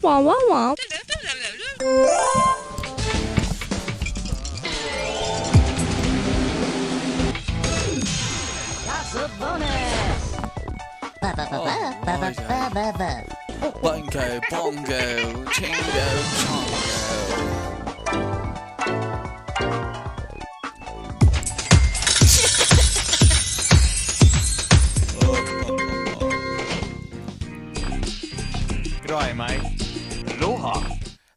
Wah, wah, wah. That's a bonus! Bungo, bongo, chingo, chongo. G'day, mate. Aloha.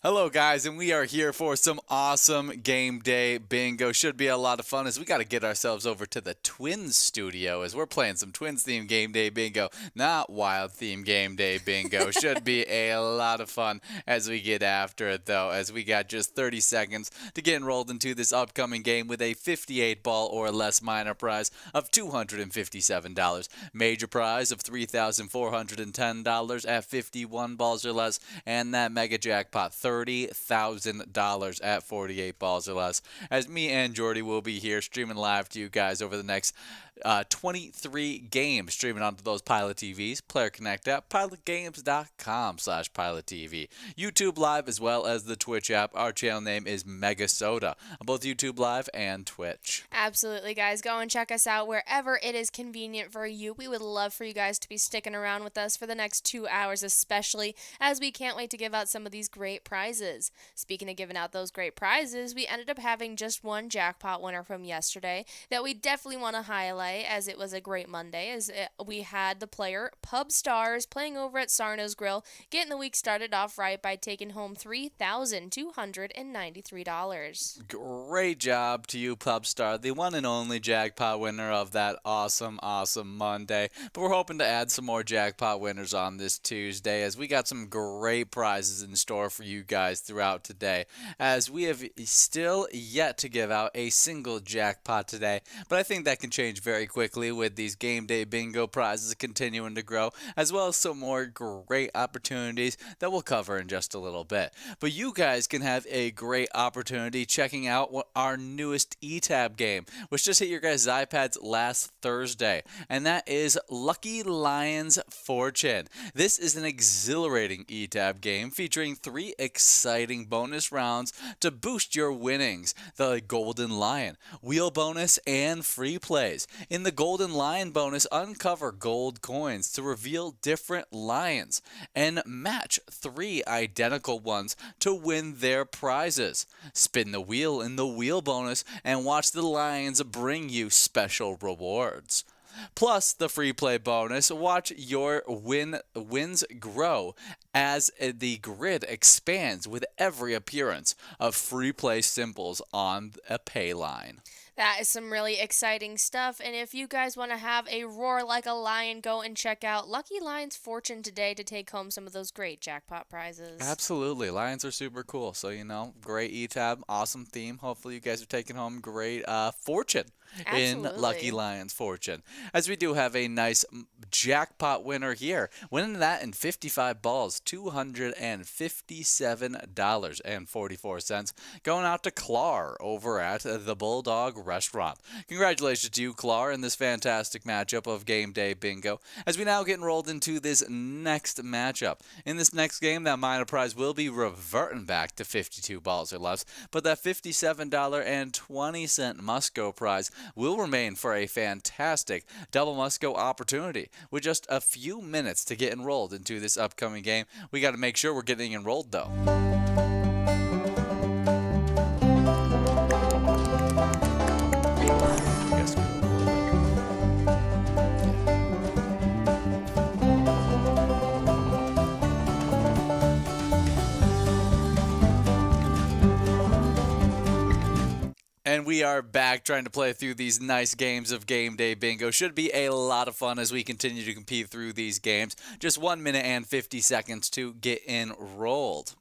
Hello, guys, and we are here for some awesome game day bingo. Should be a lot of fun as we got to get ourselves over to the Twins studio as we're playing some Twins themed game day bingo, not wild themed game day bingo. Should be a lot of fun as we get after it, though, as we got just 30 seconds to get enrolled into this upcoming game with a 58 ball or less minor prize of $257, major prize of $3,410 at 51 balls or less, and that mega jackpot $30,000 at 48 balls or less. As me and Jordy will be here streaming live to you guys over the next 23 games, streaming onto those Pilot TVs, Player Connect app, pilotgames.com/PilotTV, YouTube Live, as well as the Twitch app. Our channel name is MegaSota on both YouTube Live and Twitch. Absolutely, guys. Go and check us out wherever it is convenient for you. We would love for you guys to be sticking around with us for the next 2 hours, especially as we can't wait to give out some of these great prizes. Speaking of giving out those great prizes, we ended up having just one jackpot winner from yesterday that we definitely want to highlight, as it was a great Monday, as we had the player Pub Stars playing over at Sarno's Grill, getting the week started off right by taking home $3,293. Great job to you, Pub Star, the one and only jackpot winner of that awesome Monday. But we're hoping to add some more jackpot winners on this Tuesday, as we got some great prizes in store for you guys throughout today, as we have still yet to give out a single jackpot today. But I think that can change very quickly with these game day bingo prizes continuing to grow, as well as some more great opportunities that we'll cover in just a little bit. But you guys can have a great opportunity checking out our newest eTab game, which just hit your guys' iPads last Thursday, and that is Lucky Lions Fortune. This is an exhilarating eTab game featuring 3 exciting bonus rounds to boost your winnings: the Golden Lion, Wheel Bonus, and Free Plays. In the Golden Lion bonus, uncover gold coins to reveal different lions and match 3 identical ones to win their prizes. Spin the wheel in the wheel bonus and watch the lions bring you special rewards. Plus, the free play bonus, watch your wins grow as the grid expands with every appearance of free play symbols on a pay line. That is some really exciting stuff, and if you guys want to have a roar like a lion, go and check out Lucky Lions Fortune today to take home some of those great jackpot prizes. Absolutely. Lions are super cool, so great eTab, awesome theme. Hopefully you guys are taking home great fortune in Lucky Lions Fortune, as we do have a nice jackpot winner here, winning that in 55 balls, $257.44, going out to Clar over at the Bulldog Restaurant. Congratulations to you, Clar, in this fantastic matchup of game day bingo, as we now get enrolled into this next matchup. In this next game, that minor prize will be reverting back to 52 balls or less, but that $57.20 Musco prize will remain for a fantastic double Musco opportunity. With just a few minutes to get enrolled into this upcoming game, we got to make sure we're getting enrolled, though. And we are back trying to play through these nice games of game day bingo. Should be a lot of fun as we continue to compete through these games. Just 1 minute and 50 seconds to get enrolled.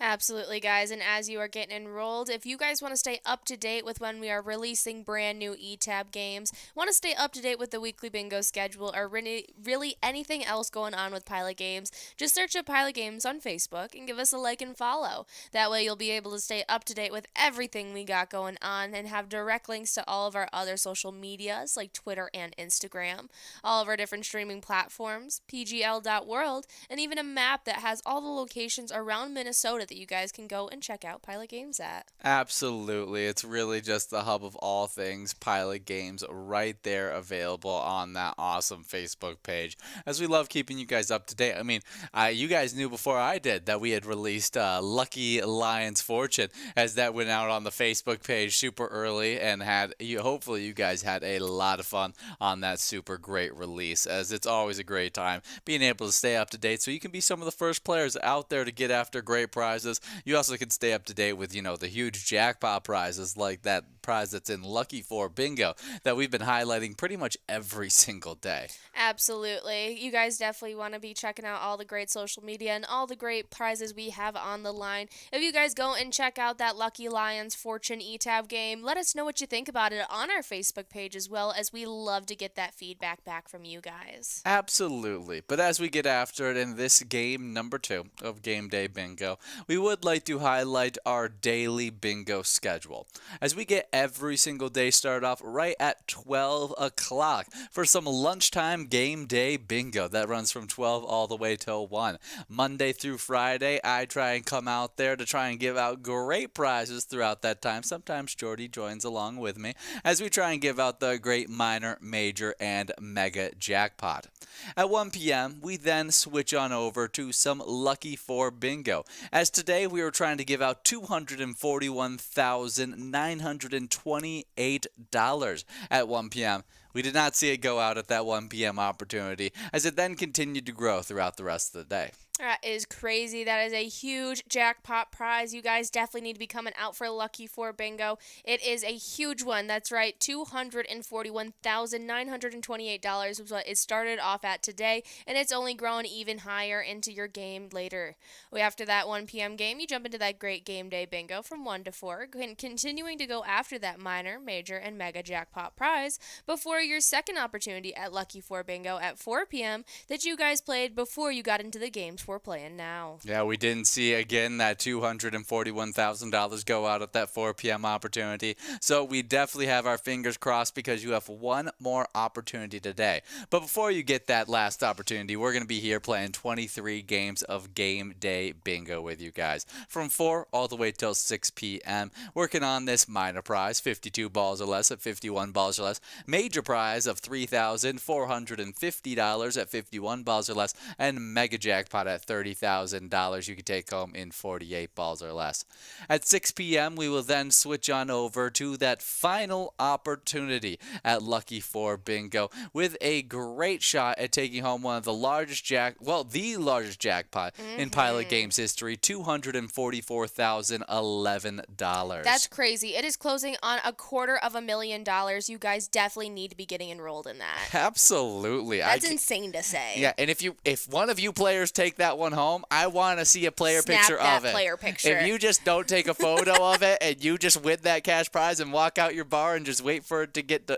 Absolutely, guys. And as you are getting enrolled, if you guys want to stay up to date with when we are releasing brand new eTab games, want to stay up to date with the weekly bingo schedule, or really anything else going on with Pilot Games, just search up Pilot Games on Facebook and give us a like and follow. That way you'll be able to stay up to date with everything we got going on and have direct links to all of our other social medias like Twitter and Instagram, all of our different streaming platforms, pgl.world, and even a map that has all the locations around Minnesota that you guys can go and check out Pilot Games at. Absolutely. It's really just the hub of all things Pilot Games right there available on that awesome Facebook page. As we love keeping you guys up to date. I mean, you guys knew before I did that we had released Lucky Lion's Fortune, as that went out on the Facebook page super early, and hopefully you guys had a lot of fun on that super great release, as it's always a great time being able to stay up to date so you can be some of the first players out there to get after great prizes. You also can stay up to date with, the huge jackpot prizes, like that prize that's in Lucky 4 Bingo that we've been highlighting pretty much every single day. Absolutely. You guys definitely want to be checking out all the great social media and all the great prizes we have on the line. If you guys go and check out that Lucky Lions Fortune eTab game, let us know what you think about it on our Facebook page, as well, as we love to get that feedback back from you guys. Absolutely. But as we get after it in this game number 2 of Game Day Bingo, we would like to highlight our daily bingo schedule, as we get every single day started off right at 12 o'clock for some lunchtime game day bingo that runs from 12 all the way till 1. Monday through Friday, I try and come out there to try and give out great prizes throughout that time. Sometimes Jordy joins along with me as we try and give out the great minor, major, and mega jackpot. At 1 p.m., we then switch on over to some Lucky 4 Bingo, as today we are trying to give out $241,928 at 1 p.m. We did not see it go out at that 1 p.m. opportunity, as it then continued to grow throughout the rest of the day. That is crazy. That is a huge jackpot prize. You guys definitely need to be coming out for Lucky 4 Bingo. It is a huge one. That's right. $241,928 was what it started off at today, and it's only grown even higher into your game later. After that 1 p.m. game, you jump into that great game day bingo from 1 to 4, continuing to go after that minor, major, and mega jackpot prize before your second opportunity at Lucky 4 Bingo at 4 p.m. that you guys played before you got into the games we're playing now. Yeah, we didn't see again that $241,000 go out at that 4 p.m. opportunity. So we definitely have our fingers crossed, because you have one more opportunity today. But before you get that last opportunity, we're going to be here playing 23 games of Game Day Bingo with you guys from 4 all the way till 6 p.m. Working on this minor prize, 52 balls or less at 51 balls or less. Major prize of $3,450 at 51 balls or less. And mega jackpot at $30,000 you can take home in 48 balls or less. At 6 p.m., we will then switch on over to that final opportunity at Lucky 4 Bingo, with a great shot at taking home one of the largest the largest jackpot in Pilot Games history, $244,011. That's crazy. It is closing on $250,000. You guys definitely need to be getting enrolled in that. Absolutely. That's insane to say. Yeah, and if one of you players take that one home, I want to see a player picture of it. Player picture. If you just don't take a photo of it and you just win that cash prize and walk out your bar and just wait for it to get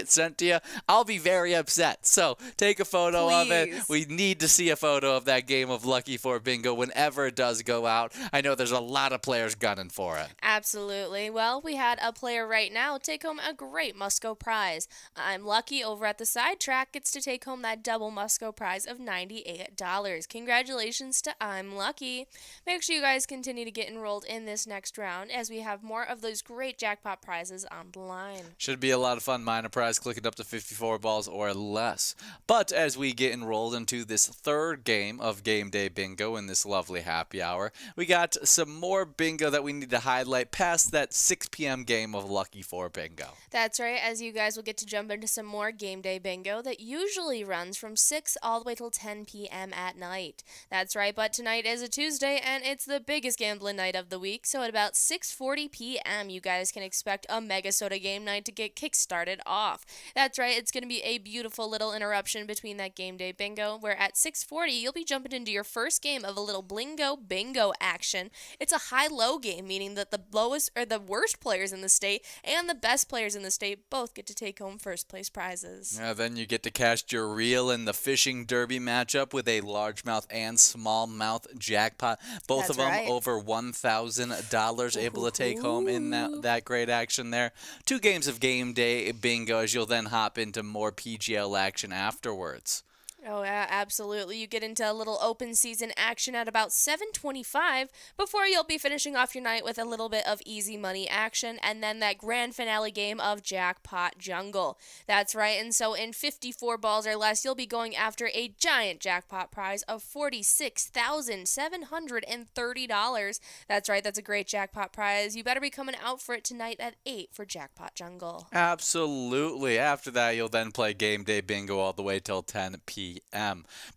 sent to you, I'll be very upset. So take a photo of it. We need to see a photo of that game of Lucky 4 Bingo whenever it does go out. I know there's a lot of players gunning for it. Absolutely. Well, we had a player right now take home a great Musco prize. I'm Lucky over at the sidetrack gets to take home that double Musco prize of $98. Congratulations to I'm Lucky. Make sure you guys continue to get enrolled in this next round, as we have more of those great jackpot prizes on the line. Should be a lot of fun minor prize, clicking up to 54 balls or less. But as we get enrolled into this third game of Game Day Bingo in this lovely happy hour, we got some more bingo that we need to highlight past that 6 p.m. game of Lucky 4 Bingo. That's right, as you guys will get to jump into some more Game Day Bingo that usually runs from 6 all the way till 10 p.m. at night. That's right, but tonight is a Tuesday, and it's the biggest gambling night of the week, so at about 6:40 p.m., you guys can expect a MegaSota game night to get kick-started off. That's right, it's going to be a beautiful little interruption between that game day bingo, where at 6:40, you'll be jumping into your first game of a little blingo bingo action. It's a high-low game, meaning that the lowest or the worst players in the state and the best players in the state both get to take home first-place prizes. Yeah, then you get to cast your reel in the fishing derby matchup with a largemouth and smallmouth jackpot. Both of them right. over $1,000 able to take home in that great action there. 2 games of game day bingo as you'll then hop into more PGL action afterwards. Oh, yeah, absolutely. You get into a little open season action at about 7:25 before you'll be finishing off your night with a little bit of easy money action and then that grand finale game of Jackpot Jungle. That's right, and so in 54 balls or less, you'll be going after a giant jackpot prize of $46,730. That's right, that's a great jackpot prize. You better be coming out for it tonight at 8 for Jackpot Jungle. Absolutely. After that, you'll then play game day bingo all the way till 10 p.m.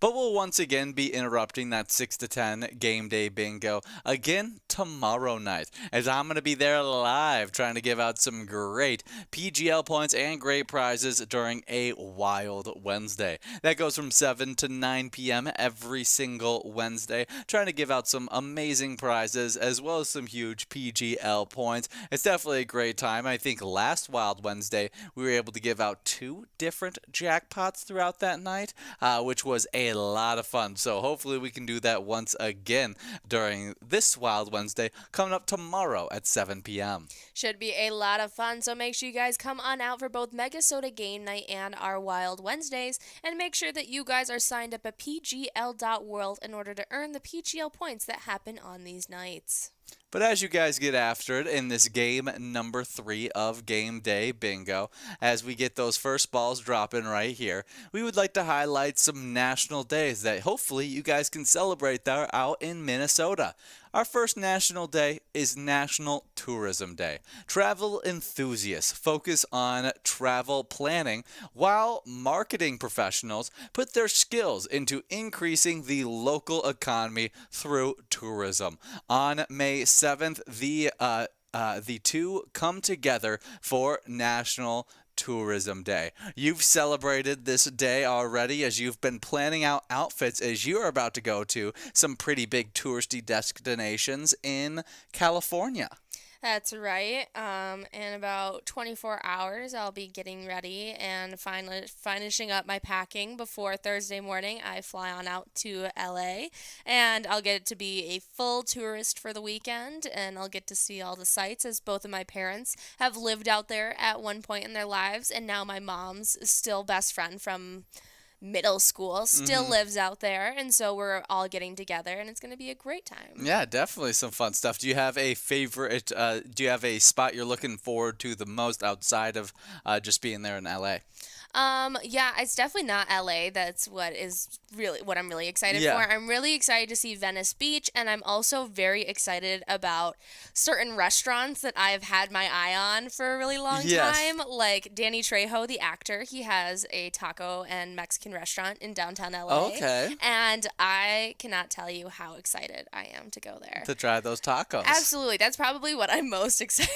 But we'll once again be interrupting that 6 to 10 game day bingo again tomorrow night, as I'm going to be there live trying to give out some great PGL points and great prizes during a Wild Wednesday. That goes from 7 to 9 p.m. every single Wednesday, trying to give out some amazing prizes as well as some huge PGL points. It's definitely a great time. I think last Wild Wednesday we were able to give out 2 different jackpots throughout that night, which was a lot of fun. So hopefully we can do that once again during this Wild Wednesday coming up tomorrow at 7 p.m. Should be a lot of fun, so make sure you guys come on out for both MegaSota Game Night and our Wild Wednesdays, and make sure that you guys are signed up at pgl.world in order to earn the PGL points that happen on these nights. But as you guys get after it in this game number 3 of Game Day Bingo, as we get those first balls dropping right here, we would like to highlight some national days that hopefully you guys can celebrate there out in Minnesota. Our first national day is National Tourism Day. Travel enthusiasts focus on travel planning, while marketing professionals put their skills into increasing the local economy through tourism. On May 7th, the two come together for National Tourism Day. You've celebrated this day already as you've been planning out outfits as you're about to go to some pretty big touristy destinations in California. That's right. In about 24 hours, I'll be getting ready and finishing up my packing before Thursday morning. I fly on out to LA, and I'll get to be a full tourist for the weekend, and I'll get to see all the sights, as both of my parents have lived out there at one point in their lives, and now my mom's still best friend from middle school still lives out there, and so we're all getting together, and it's going to be a great time. Yeah, definitely some fun stuff. Do you have a favorite, do you have a spot you're looking forward to the most outside of just being there in LA? Yeah, it's definitely not LA. That's what I'm really excited for. I'm really excited to see Venice Beach, and I'm also very excited about certain restaurants that I've had my eye on for a really long time. Like Danny Trejo, the actor, he has a taco and Mexican restaurant in downtown LA. Okay. And I cannot tell you how excited I am to go there. To try those tacos. Absolutely. That's probably what I'm most excited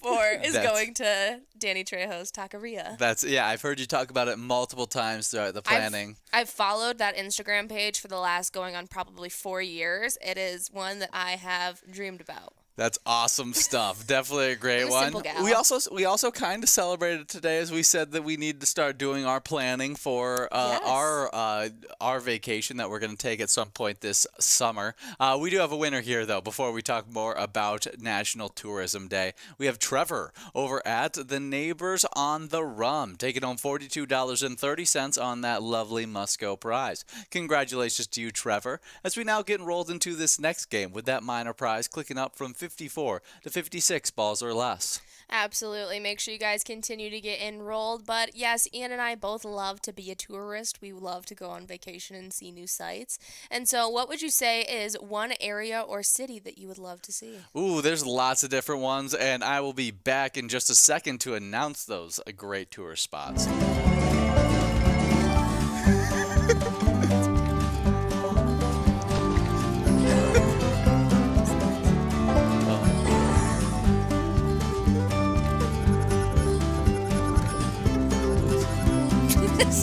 for, is going to Danny Trejo's Taqueria. I've heard you talk about it multiple times throughout the planning. I've followed that Instagram page for the last going on probably 4 years. It is one that I have dreamed about. That's awesome stuff. Definitely a great one. Simple gal. We also kind of celebrated today as we said that we need to start doing our planning for our vacation that we're going to take at some point this summer. We do have a winner here though. Before we talk more about National Tourism Day, we have Trevor over at the Neighbors on the Rum, taking home $42.30 on that lovely Musco prize. Congratulations to you, Trevor. As we now get enrolled into this next game with that minor prize clicking up from 54 to 56 balls or less. Absolutely. Make sure you guys continue to get enrolled. But yes, Ian and I both love to be a tourist. We love to go on vacation and see new sights. And so what would you say is one area or city that you would love to see? Ooh, there's lots of different ones, and I will be back in just a second to announce those great tourist spots.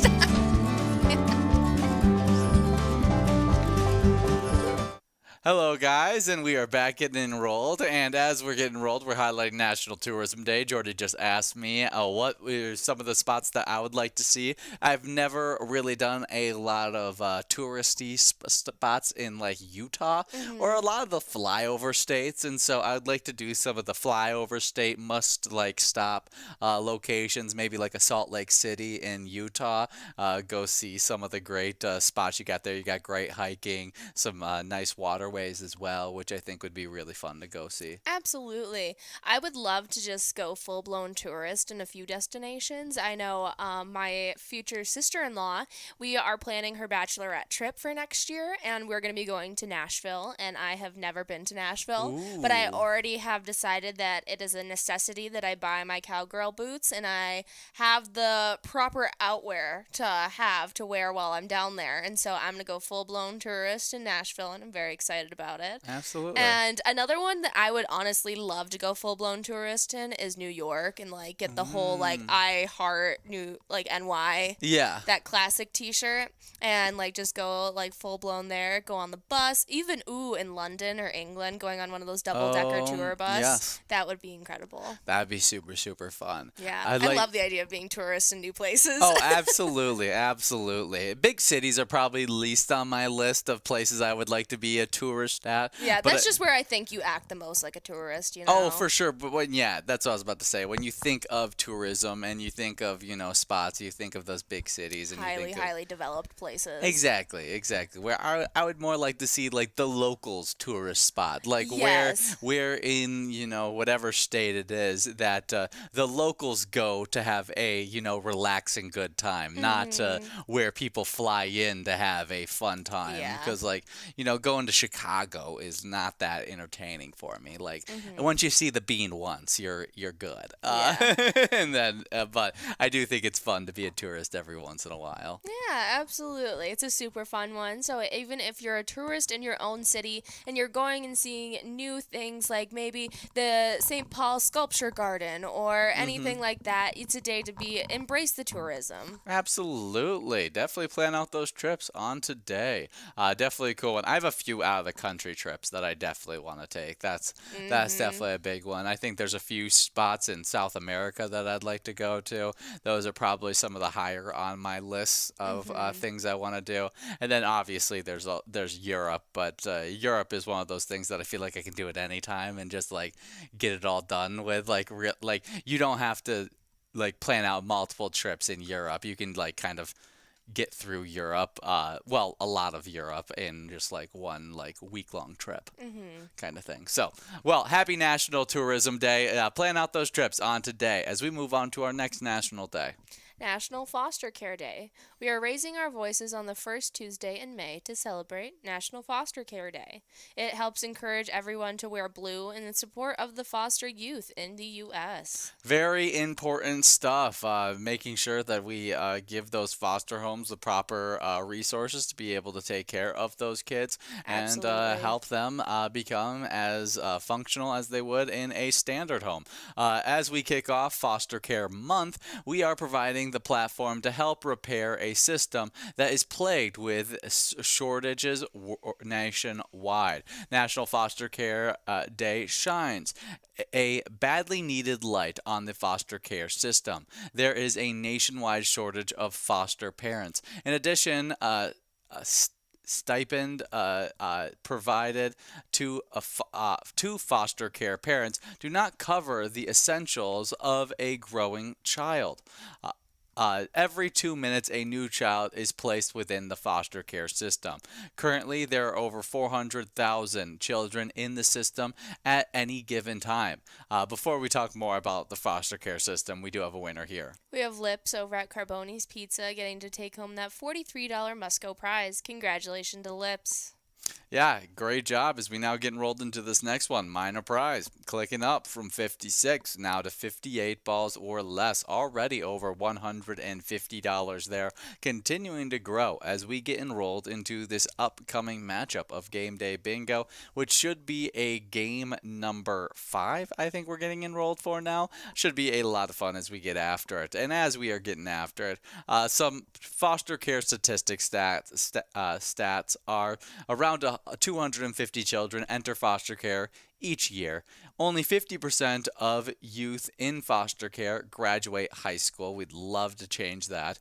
tourist. Hello, guys, and we are back getting enrolled. And as we're getting enrolled, we're highlighting National Tourism Day. Jordy just asked me what were some of the spots that I would like to see. I've never really done a lot of touristy spots in like Utah or a lot of the flyover states, and so I would like to do some of the flyover state must like stop locations, maybe like a Salt Lake City in Utah. Go see some of the great spots you got there. You got great hiking, some nice waterways as well, which I think would be really fun to go see. Absolutely. I would love to just go full-blown tourist in a few destinations. I know my future sister-in-law, we are planning her bachelorette trip for next year, and we're going to be going to Nashville, and I have never been to Nashville, but I already have decided that it is a necessity that I buy my cowgirl boots, and I have the proper outwear to wear while I'm down there, and so I'm going to go full-blown tourist in Nashville, and I'm very excited about it. Absolutely. And another one that I would honestly love to go full-blown tourist in is New York and like get the whole like I heart New like NY. Yeah. That classic t-shirt and like just go like full-blown there, go on the bus, even in London or England going on one of those double-decker tour bus. Yes. That would be incredible. That'd be super, super fun. Yeah. I love the idea of being tourists in new places. Oh, absolutely, absolutely. Big cities are probably least on my list of places I would like to be a tourist at. Yeah, that's just where I think you act the most like a tourist, you know? Oh, for sure. But that's what I was about to say. When you think of tourism and you think of, spots, you think of those big cities. And highly developed places. Exactly. Where I would more like to see, like, the locals tourist spot. Like, Yes. where in, whatever state it is, that the locals go to have a, relaxing good time, not where people fly in to have a fun time. Yeah. Because, like, going to Chicago is not that entertaining for me. Like, once you see the bean once, you're good. And then, but I do think it's fun to be a tourist every once in a while. Yeah, absolutely. It's a super fun one. So even if you're a tourist in your own city and you're going and seeing new things like maybe the St. Paul Sculpture Garden or anything like that, it's a day to embrace the tourism. Absolutely. Definitely plan out those trips on today. Definitely a cool one. I have a few out of the country trips that I definitely want to take. That's definitely a big one. I think there's a few spots in South America that I'd like to go to. Those are probably some of the higher on my list of things I want to do. And then obviously there's Europe, but Europe is one of those things that I feel like I can do at any time and just like get it all done with. Like you don't have to like plan out multiple trips in Europe. You can like kind of get through Europe, a lot of Europe in just like one like week-long trip kind of thing. So, happy National Tourism Day. Plan out those trips on today as we move on to our next national day. National Foster Care Day. We are raising our voices on the first Tuesday in May to celebrate National Foster Care Day. It helps encourage everyone to wear blue in the support of the foster youth in the U.S. Very important stuff. Making sure that we give those foster homes the proper resources to be able to take care of those kids and help them become as functional as they would in a standard home. As we kick off Foster Care Month, we are providing the platform to help repair a system that is plagued with shortages nationwide. National Foster Care Day shines a badly needed light on the foster care system. There is a nationwide shortage of foster parents. In addition, stipend provided to foster care parents do not cover the essentials of a growing child. Every 2 minutes, a new child is placed within the foster care system. Currently, there are over 400,000 children in the system at any given time. Before we talk more about the foster care system, we do have a winner here. We have Lips over at Carboni's Pizza getting to take home that $43 Musco prize. Congratulations to Lips. Yeah, great job as we now get enrolled into this next one. Minor prize. Clicking up from 56 now to 58 balls or less. Already over $150 there. Continuing to grow as we get enrolled into this upcoming matchup of Game Day Bingo, which should be a game number 5, I think we're getting enrolled for now. Should be a lot of fun as we get after it. And as we are getting after it, some foster care statistics stats are around 250 children enter foster care each year. Only 50% of youth in foster care graduate high school. We'd love to change that.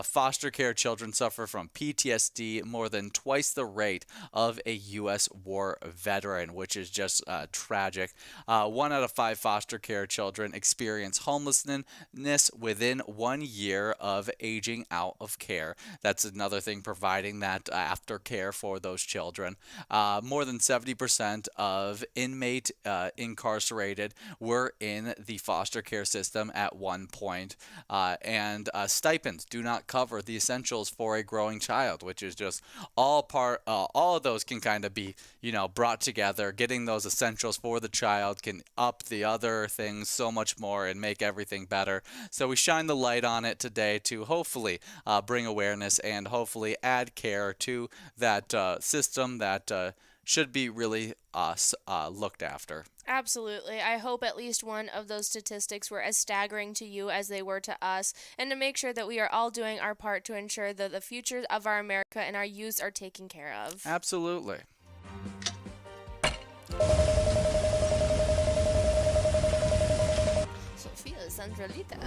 Foster care children suffer from PTSD more than twice the rate of a U.S. war veteran, which is just tragic. 1 out of 5 foster care children experience homelessness within 1 year of aging out of care. That's another thing, providing that aftercare for those children. More than 70% of inmate incarcerated were in the foster care system at one point. And stipends do not cover the essentials for a growing child, which is just all of those can kind of be, brought together. Getting those essentials for the child can up the other things so much more and make everything better. So we shine the light on it today to hopefully bring awareness and hopefully add care to that system that should be really looked after. Absolutely. I hope at least one of those statistics were as staggering to you as they were to us, and to make sure that we are all doing our part to ensure that the future of our America and our youth are taken care of. Absolutely. Sofia Centralita.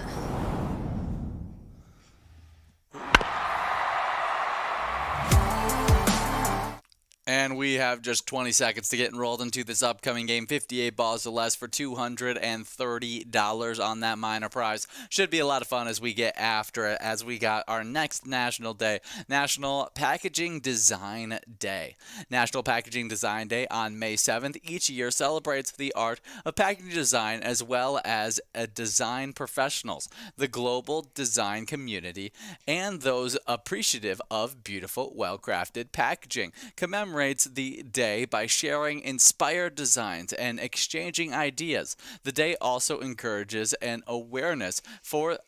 And we have just 20 seconds to get enrolled into this upcoming game. 58 balls or less for $230 on that minor prize. Should be a lot of fun as we get after it, as we got our next national day, National Packaging Design Day. National Packaging Design Day on May 7th each year celebrates the art of packaging design as well as design professionals, the global design community, and those appreciative of beautiful, well-crafted packaging. Commemorates the day by sharing inspired designs and exchanging ideas. The day also encourages an awareness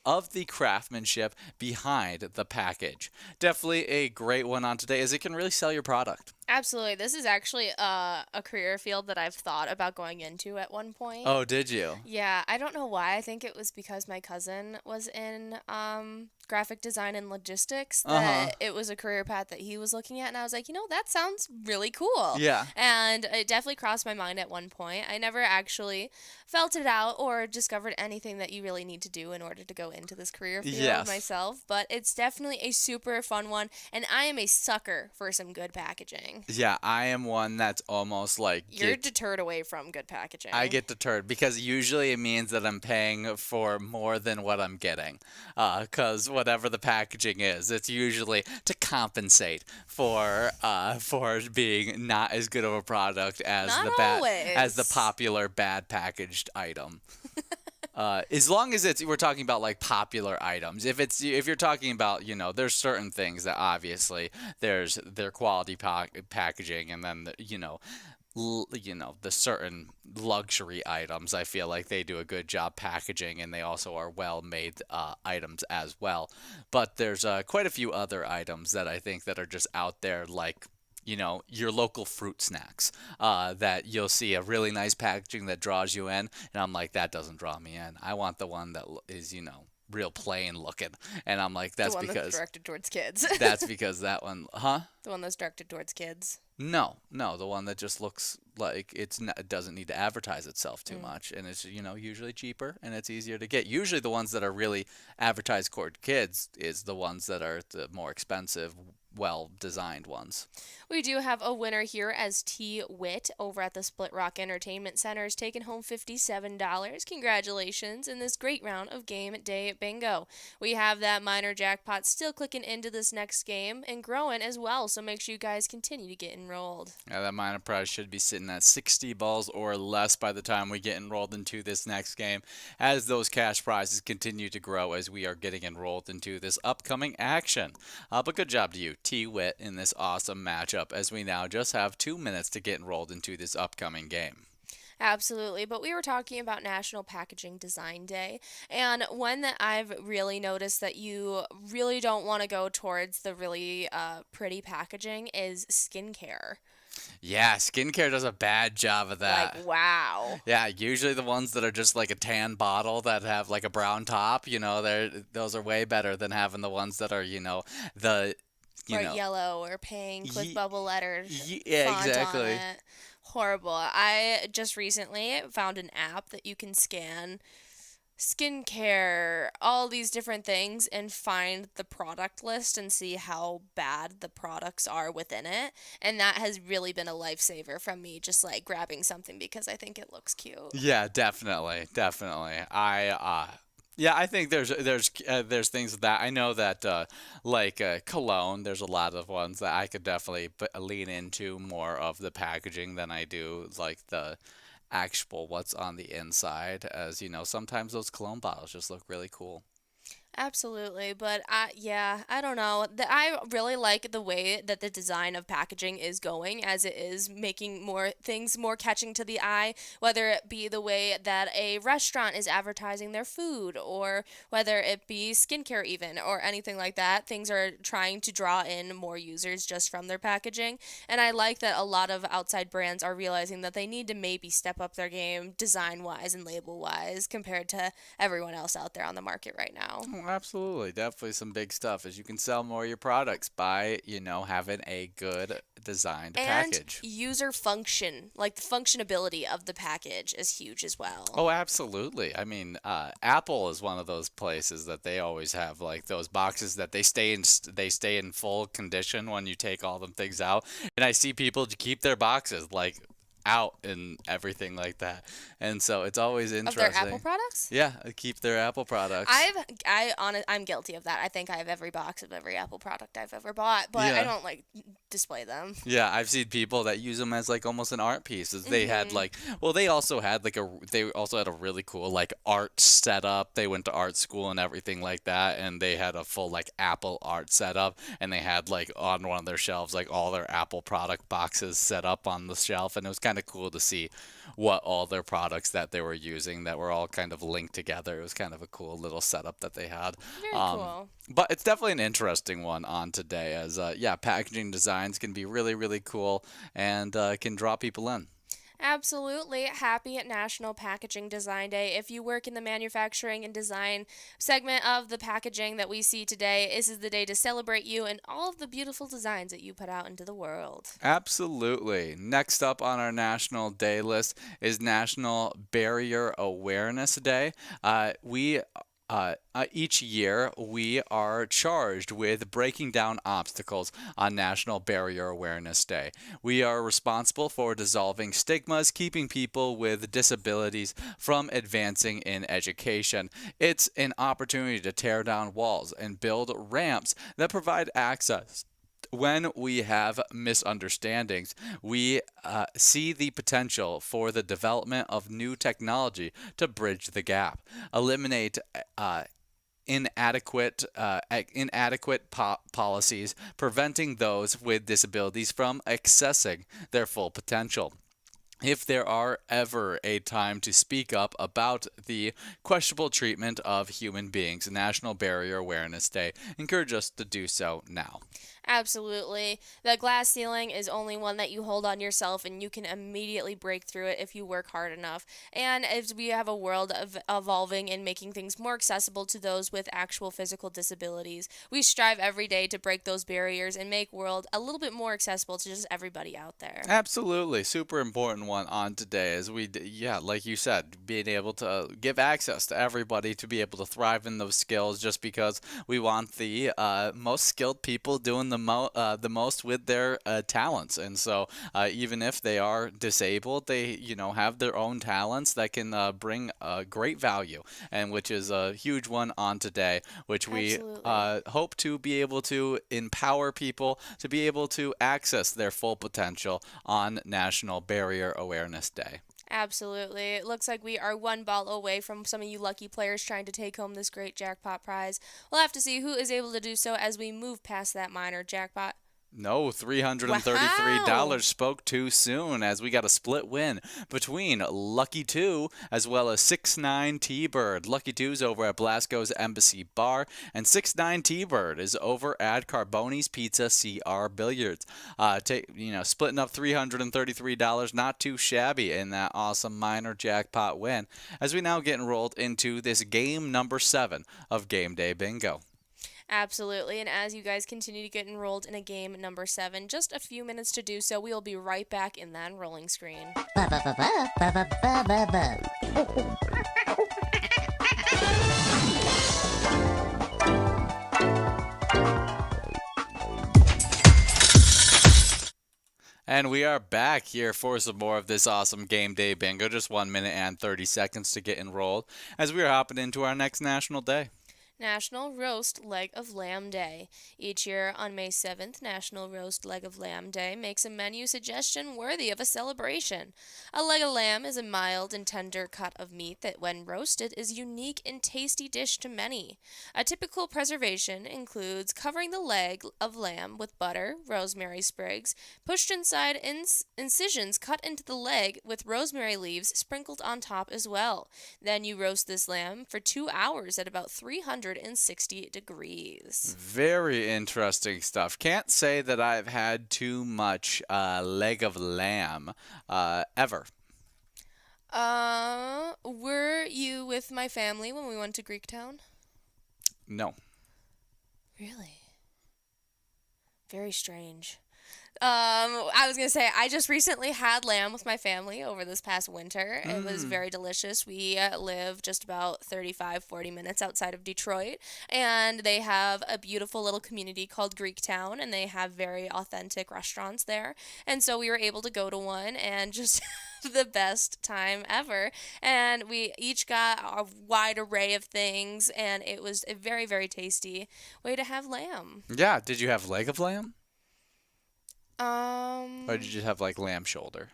of the craftsmanship behind the package. Definitely a great one on today, as it can really sell your product. Absolutely. This is actually a career field that I've thought about going into at one point. Oh, did you? Yeah, I don't know why. I think it was because my cousin was in graphic design and logistics that it was a career path that he was looking at, and I was like, that sounds really cool. Yeah. And it definitely crossed my mind at one point. I never actually felt it out or discovered anything that you really need to do in order to go into this career field myself, but it's definitely a super fun one, and I am a sucker for some good packaging. Yeah, I am one that's almost like... You're deterred away from good packaging. I get deterred because usually it means that I'm paying for more than what I'm getting. Because whatever the packaging is, it's usually to compensate for being not as good of a product as as the popular bad packaged item. As long as we're talking about like popular items. If you're talking about, there's certain things that obviously there's their quality packaging, and then the certain luxury items, I feel like they do a good job packaging, and they also are well-made items as well. But there's quite a few other items that I think that are just out there, like your local fruit snacks, that you'll see a really nice packaging that draws you in, and I'm like, that doesn't draw me in. I want the one that is, real plain looking, and I'm like, that's that's directed towards kids. That's because that one, The one that's directed towards kids. No, the one that just looks like it doesn't need to advertise itself too much, and it's usually cheaper and it's easier to get. Usually the ones that are really advertised toward kids is the ones that are the more expensive, well-designed ones. We do have a winner here, as T. Witt over at the Split Rock Entertainment Center is taking home $57. Congratulations in this great round of Game Day Bingo. We have that minor jackpot still clicking into this next game and growing as well, so make sure you guys continue to get enrolled. Yeah, that minor prize should be sitting at 60 balls or less by the time we get enrolled into this next game, as those cash prizes continue to grow as we are getting enrolled into this upcoming action. But good job to you, T-Wit in this awesome matchup, as we now just have 2 minutes to get enrolled into this upcoming game. Absolutely. But we were talking about National Packaging Design Day. And one that I've really noticed that you really don't want to go towards the really pretty packaging is skincare. Yeah, skincare does a bad job of that. Like, wow. Yeah, usually the ones that are just like a tan bottle that have like a brown top, those are way better than having the ones that are, the Bright yellow or pink with bubble letters. Yeah, font exactly. on it. Horrible. I just recently found an app that you can scan skincare, all these different things, and find the product list and see how bad the products are within it. And that has really been a lifesaver from me, just like grabbing something because I think it looks cute. Yeah, definitely. Yeah, I think there's things that I know that like cologne. There's a lot of ones that I could definitely lean into more of the packaging than I do like the actual what's on the inside. As sometimes those cologne bottles just look really cool. Absolutely, but I don't know. I really like the way that the design of packaging is going, as it is making more things more catching to the eye, whether it be the way that a restaurant is advertising their food, or whether it be skincare even, or anything like that. Things are trying to draw in more users just from their packaging, and I like that a lot of outside brands are realizing that they need to maybe step up their game design-wise and label-wise compared to everyone else out there on the market right now. Oh, absolutely. Definitely some big stuff, as you can sell more of your products by, having a good designed package. And user function, like the functionability of the package is huge as well. Oh, absolutely. I mean, Apple is one of those places that they always have like those boxes that they stay in full condition when you take all them things out. And I see people keep their boxes like out and everything like that, and so it's always interesting. Of their Apple products? Yeah, keep their Apple products. I'm guilty of that. I think I have every box of every Apple product I've ever bought, but Yeah. I don't like display them. Yeah, I've seen people that use them as like almost an art piece. They had like, well, they also had a really cool like art setup. They went to art school and everything like that, and they had a full like Apple art setup, and they had like on one of their shelves like all their Apple product boxes set up on the shelf, and it was kind of cool to see what all their products that they were using that were all kind of linked together. It was kind of a cool little setup that they had. Very cool. But it's definitely an interesting one on today, as packaging designs can be really, really cool and can draw people in. Absolutely. Happy National Packaging Design Day. If you work in the manufacturing and design segment of the packaging that we see today, this is the day to celebrate you and all of the beautiful designs that you put out into the world. Absolutely. Next up on our National Day list is National Barrier Awareness Day. Each year, we are charged with breaking down obstacles on National Barrier Awareness Day. We are responsible for dissolving stigmas, keeping people with disabilities from advancing in education. It's an opportunity to tear down walls and build ramps that provide access. When we have misunderstandings, we see the potential for the development of new technology to bridge the gap, eliminate inadequate policies, preventing those with disabilities from accessing their full potential. If there are ever a time to speak up about the questionable treatment of human beings, National Barrier Awareness Day encourages us to do so now. Absolutely. The glass ceiling is only one that you hold on yourself, and you can immediately break through it if you work hard enough. And as we have a world of evolving and making things more accessible to those with actual physical disabilities, we strive every day to break those barriers and make world a little bit more accessible to just everybody out there. Absolutely. Super important one on today is like you said, being able to give access to everybody to be able to thrive in those skills, just because we want the most skilled people doing the most with their talents. And so even if they are disabled, they have their own talents that can bring great value, and which is a huge one on today, which we hope to be able to empower people to be able to access their full potential on National Barrier Awareness Day. Absolutely. It looks like we are one ball away from some of you lucky players trying to take home this great jackpot prize. We'll have to see who is able to do so as we move past that minor jackpot. No, $333 Wow. spoke too soon as we got a split win between Lucky 2 as well as 6'9 T-Bird. Lucky 2's over at Blasco's Embassy Bar, and 6'9 T-Bird is over at Carboni's Pizza CR Billiards. Splitting up $333, not too shabby in that awesome minor jackpot win, as we now get enrolled into this game number 7 of Game Day Bingo. Absolutely. And as you guys continue to get enrolled in a game number 7, just a few minutes to do so, we will be right back in that enrolling screen. And we are back here for some more of this awesome Game Day Bingo. Just 1 minute and 30 seconds to get enrolled as we are hopping into our next national day. National Roast Leg of Lamb Day. Each year on May 7th, National Roast Leg of Lamb Day makes a menu suggestion worthy of a celebration. A leg of lamb is a mild and tender cut of meat that, when roasted, is a unique and tasty dish to many. A typical preservation includes covering the leg of lamb with butter, rosemary sprigs, pushed inside incisions cut into the leg with rosemary leaves sprinkled on top as well. Then you roast this lamb for 2 hours at about 360 degrees. Very interesting stuff. Can't say that I've had too much leg of lamb ever. Were you with my family when we went to Greektown? No. Really? Very strange. I was going to say, I just recently had lamb with my family over this past winter. It was very delicious. We live just about 40 minutes outside of Detroit, and they have a beautiful little community called Greektown, and they have very authentic restaurants there. And so we were able to go to one and just have the best time ever. And we each got a wide array of things, and it was a very, very tasty way to have lamb. Yeah, did you have leg of lamb? Or did you just have like lamb shoulder?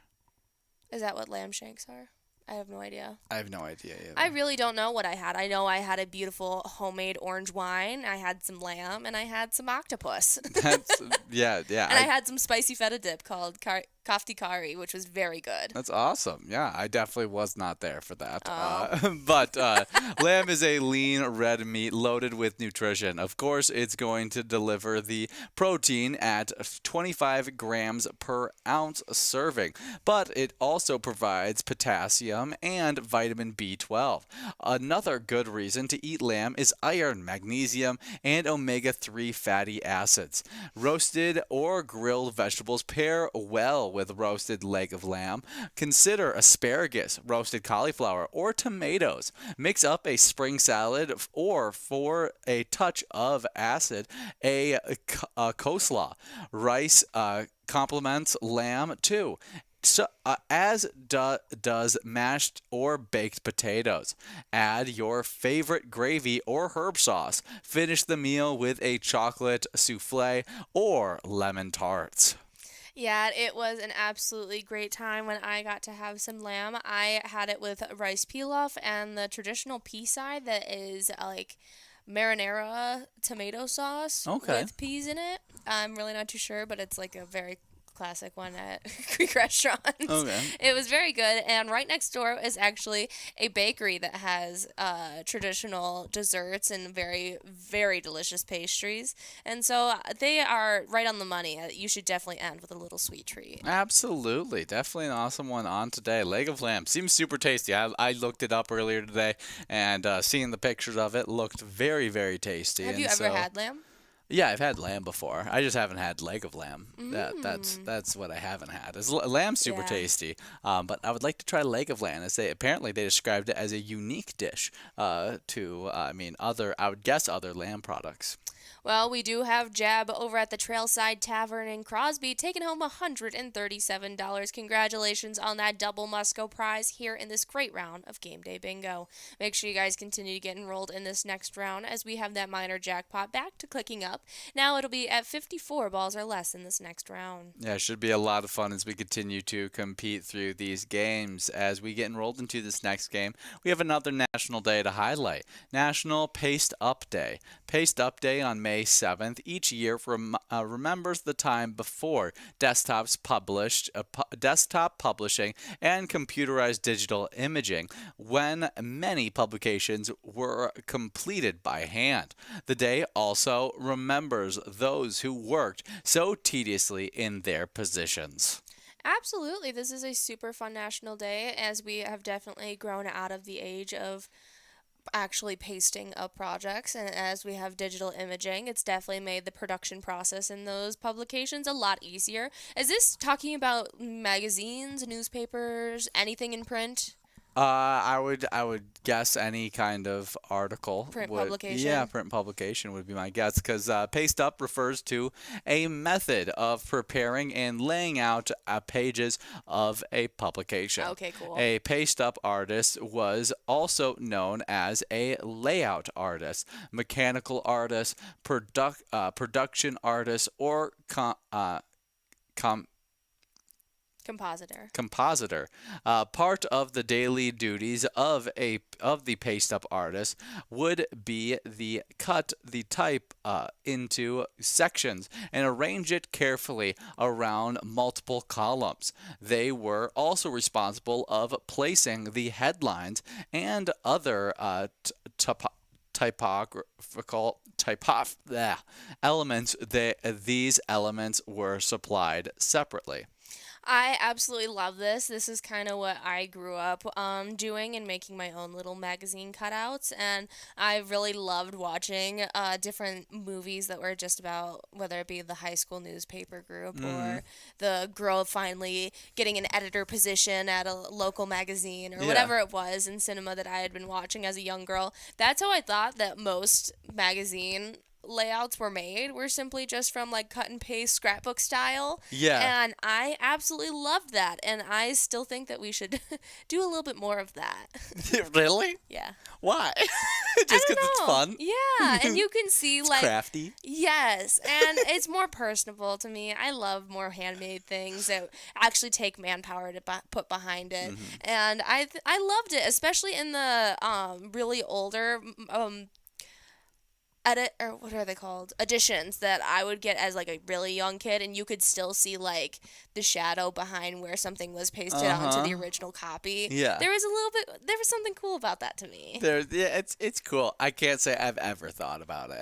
Is that what lamb shanks are? I have no idea. I have no idea either. I really don't know what I had. I know I had a beautiful homemade orange wine. I had some lamb, and I had some octopus. Yeah. And I had some spicy feta dip called kafti kari, which was very good. That's awesome. Yeah, I definitely was not there for that. But lamb is a lean red meat loaded with nutrition. Of course, it's going to deliver the protein at 25 grams per ounce serving, but it also provides potassium and vitamin B12. Another good reason to eat lamb is iron, magnesium, and omega-3 fatty acids. Roasted or grilled vegetables pair well with roasted leg of lamb. Consider asparagus, roasted cauliflower, or tomatoes. Mix up a spring salad, or for a touch of acid, a coleslaw. Rice complements lamb too. So, as does mashed or baked potatoes. Add your favorite gravy or herb sauce. Finish the meal with a chocolate souffle or lemon tarts. Yeah, it was an absolutely great time when I got to have some lamb. I had it with rice pilaf and the traditional pea side that is like marinara tomato sauce with peas in it. I'm really not too sure, but it's like a very classic one at Greek restaurants. Okay. It was very good, and right next door is actually a bakery that has traditional desserts and very, very delicious pastries, and so they are right on the money. You should definitely end with a little sweet treat. Absolutely. Definitely an awesome one on today. Leg of lamb. Seems super tasty. I looked it up earlier today, and seeing the pictures of it looked very, very tasty. Have you ever had lamb? Yeah, I've had lamb before. I just haven't had leg of lamb. That's what I haven't had. Lamb's super tasty, but I would like to try leg of lamb. As they described it as a unique dish to I would guess other lamb products. Well, we do have Jab over at the Trailside Tavern in Crosby taking home $137. Congratulations on that double Musco prize here in this great round of Game Day Bingo. Make sure you guys continue to get enrolled in this next round as we have that minor jackpot back to clicking up up. Now it'll be at 54 balls or less in this next round. Yeah, it should be a lot of fun as we continue to compete through these games. As we get enrolled into this next game, we have another national day to highlight. National Paste Up Day. Paste Up Day on May 7th each year remembers the time before desktop publishing and computerized digital imaging, when many publications were completed by hand. The day also remembers those who worked so tediously in their positions. Absolutely. This is a super fun national day, as we have definitely grown out of the age of actually pasting up projects, and as we have digital imaging, it's definitely made the production process in those publications a lot easier. Is this talking about magazines, newspapers, anything in print? I would guess any kind of article. Print publication? Yeah, print publication would be my guess, because paste up refers to a method of preparing and laying out pages of a publication. Okay, cool. A paste up artist was also known as a layout artist, mechanical artist, production artist, or compositor. Part of the daily duties of the paste-up artist would be cut the type into sections and arrange it carefully around multiple columns. They were also responsible of placing the headlines and other typographical elements. These elements were supplied separately. I absolutely love this. This is kind of what I grew up doing and making my own little magazine cutouts. And I really loved watching different movies that were just about, whether it be the high school newspaper group or the girl finally getting an editor position at a local magazine or whatever it was in cinema that I had been watching as a young girl. That's how I thought that most magazine layouts were made, were simply just from like cut and paste scrapbook style. Yeah. And I absolutely loved that, and I still think that we should do a little bit more of that. Really? Yeah. Why? Just because it's fun? Yeah, and you can see It's like crafty. Yes, and it's more personable to me. I love more handmade things that actually take manpower to put behind it, and I loved it, especially in the really older what are they called? Editions that I would get as like a really young kid, and you could still see like the shadow behind where something was pasted onto the original copy. Yeah. There was something cool about that to me. It's cool. I can't say I've ever thought about it.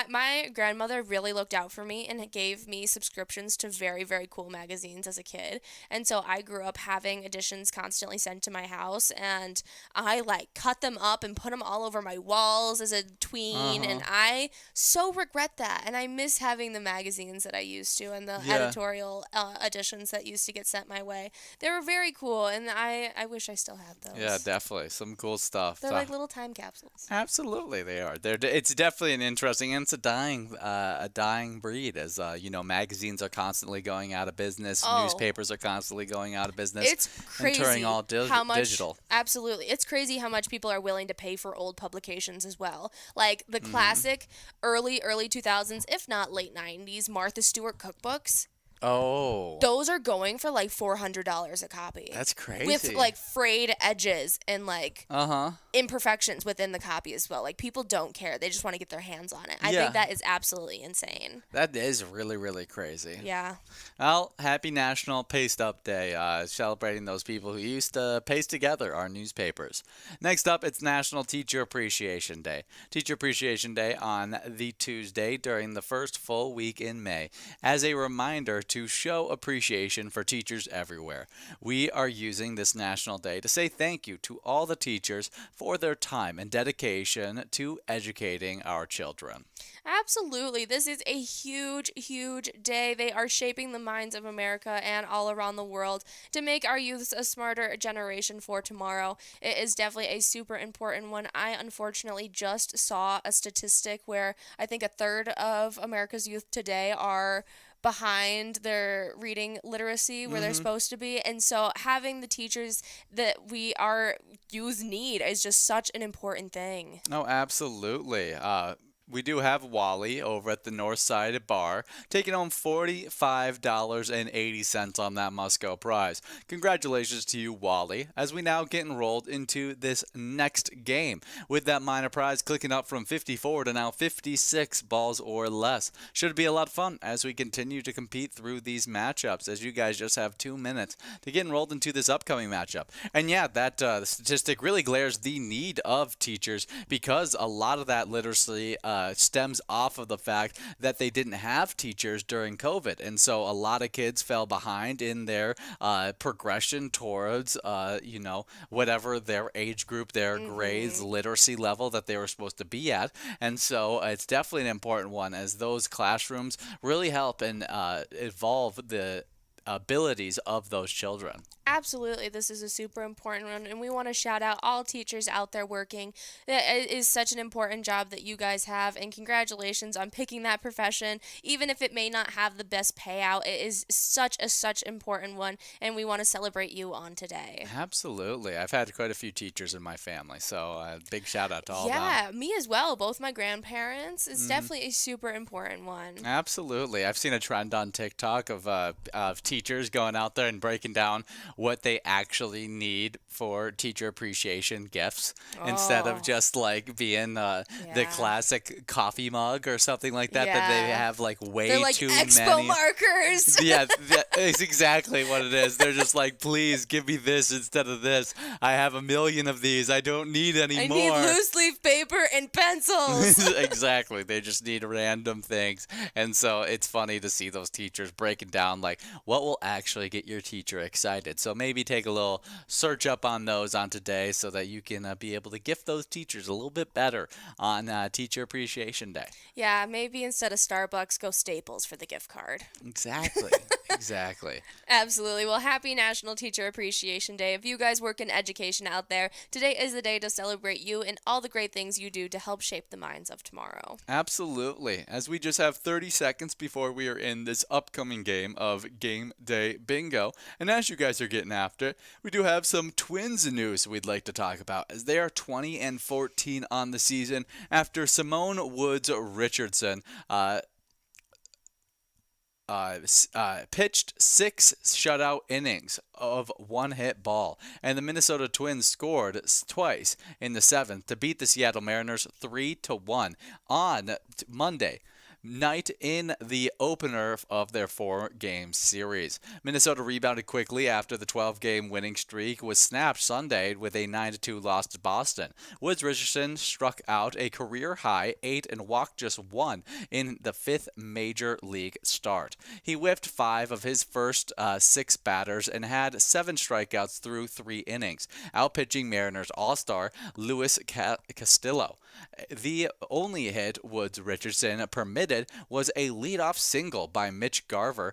My grandmother really looked out for me and gave me subscriptions to very, very cool magazines as a kid. And so I grew up having editions constantly sent to my house, and I like cut them up and put them all over my walls as a tween, and I so regret that, and I miss having the magazines that I used to and the editorial editions that used to get sent my way. They were very cool, and I wish I still had those. Yeah, definitely. Some cool stuff. They're like little time capsules. Absolutely, they are. It's definitely an interesting, and it's a dying breed, as magazines are constantly going out of business. Newspapers are constantly going out of business. It's crazy and turning all digital. Absolutely, it's crazy how much people are willing to pay for old publications as well. Like the classic early 2000s, if not late 90s, Martha Stewart cookbooks. Oh. Those are going for like $400 a copy. That's crazy. With like frayed edges and like imperfections within the copy as well. Like people don't care. They just want to get their hands on it. I think that is absolutely insane. That is really, really crazy. Yeah. Well, happy National Paste Up Day, celebrating those people who used to paste together our newspapers. Next up, it's National Teacher Appreciation Day. Teacher Appreciation Day on the Tuesday during the first full week in May. As a reminder to show appreciation for teachers everywhere, we are using this National Day to say thank you to all the teachers for their time and dedication to educating our children. Absolutely. This is a huge, huge day. They are shaping the minds of America and all around the world to make our youth a smarter generation for tomorrow. It is definitely a super important one. I unfortunately just saw a statistic where I think a third of America's youth today are behind their reading literacy where they're supposed to be, and so having the teachers that our youth need is just such an important thing. Oh, absolutely. we do have Wally over at the North Side Bar taking home $45.80 on that Musco prize. Congratulations to you, Wally, as we now get enrolled into this next game. With that minor prize clicking up from 54 to now 56 balls or less. Should be a lot of fun as we continue to compete through these matchups, as you guys just have 2 minutes to get enrolled into this upcoming matchup. And yeah, that statistic really glares the need of teachers, because a lot of that literacy stems off of the fact that they didn't have teachers during COVID. And so a lot of kids fell behind in their progression towards, whatever their age group, their grades, literacy level that they were supposed to be at. And so it's definitely an important one, as those classrooms really help and evolve the abilities of those children. Absolutely, this is a super important one, and we want to shout out all teachers out there working. It is such an important job that you guys have, and congratulations on picking that profession. Even if it may not have the best payout, it is such important one, and we want to celebrate you on today. Absolutely. I've had quite a few teachers in my family, so big shout out to all of them. Yeah, me as well. Both my grandparents. It's definitely a super important one. Absolutely. I've seen a trend on TikTok of teachers going out there and breaking down what they actually need for teacher appreciation gifts, instead of just like being the classic coffee mug or something like that that they have like way They're like too expo many markers. Yeah, it's exactly what it is. They're just like, please give me this instead of this. I have a million of these. I don't need any more. I need loose leaf paper and pencils. Exactly. They just need random things. And so it's funny to see those teachers breaking down like what will actually get your teacher excited. So maybe take a little search up on those on today, so that you can be able to gift those teachers a little bit better on Teacher Appreciation Day. Yeah, maybe instead of Starbucks, go Staples for the gift card. Exactly. Exactly. Absolutely. Well, happy National Teacher Appreciation Day. If you guys work in education out there, today is the day to celebrate you and all the great things you do to help shape the minds of tomorrow. Absolutely. As we just have 30 seconds before we are in this upcoming game of Game Day Bingo. And as you guys are getting after it, we do have some Twins news we'd like to talk about, as they are 20-14 on the season after Simone Woods Richardson pitched 6 shutout innings of one-hit ball, and the Minnesota Twins scored twice in the 7th to beat the Seattle Mariners 3-1 on Monday night in the opener of their 4-game series. Minnesota rebounded quickly after the 12-game winning streak was snapped Sunday with a 9-2 loss to Boston. Woods Richardson struck out a career-high 8 and walked just 1 in the 5th major league start. He whiffed 5 of his first 6 batters and had 7 strikeouts through 3 innings, outpitching Mariners all-star Luis Castillo. The only hit Woods Richardson permitted was a leadoff single by Mitch Garver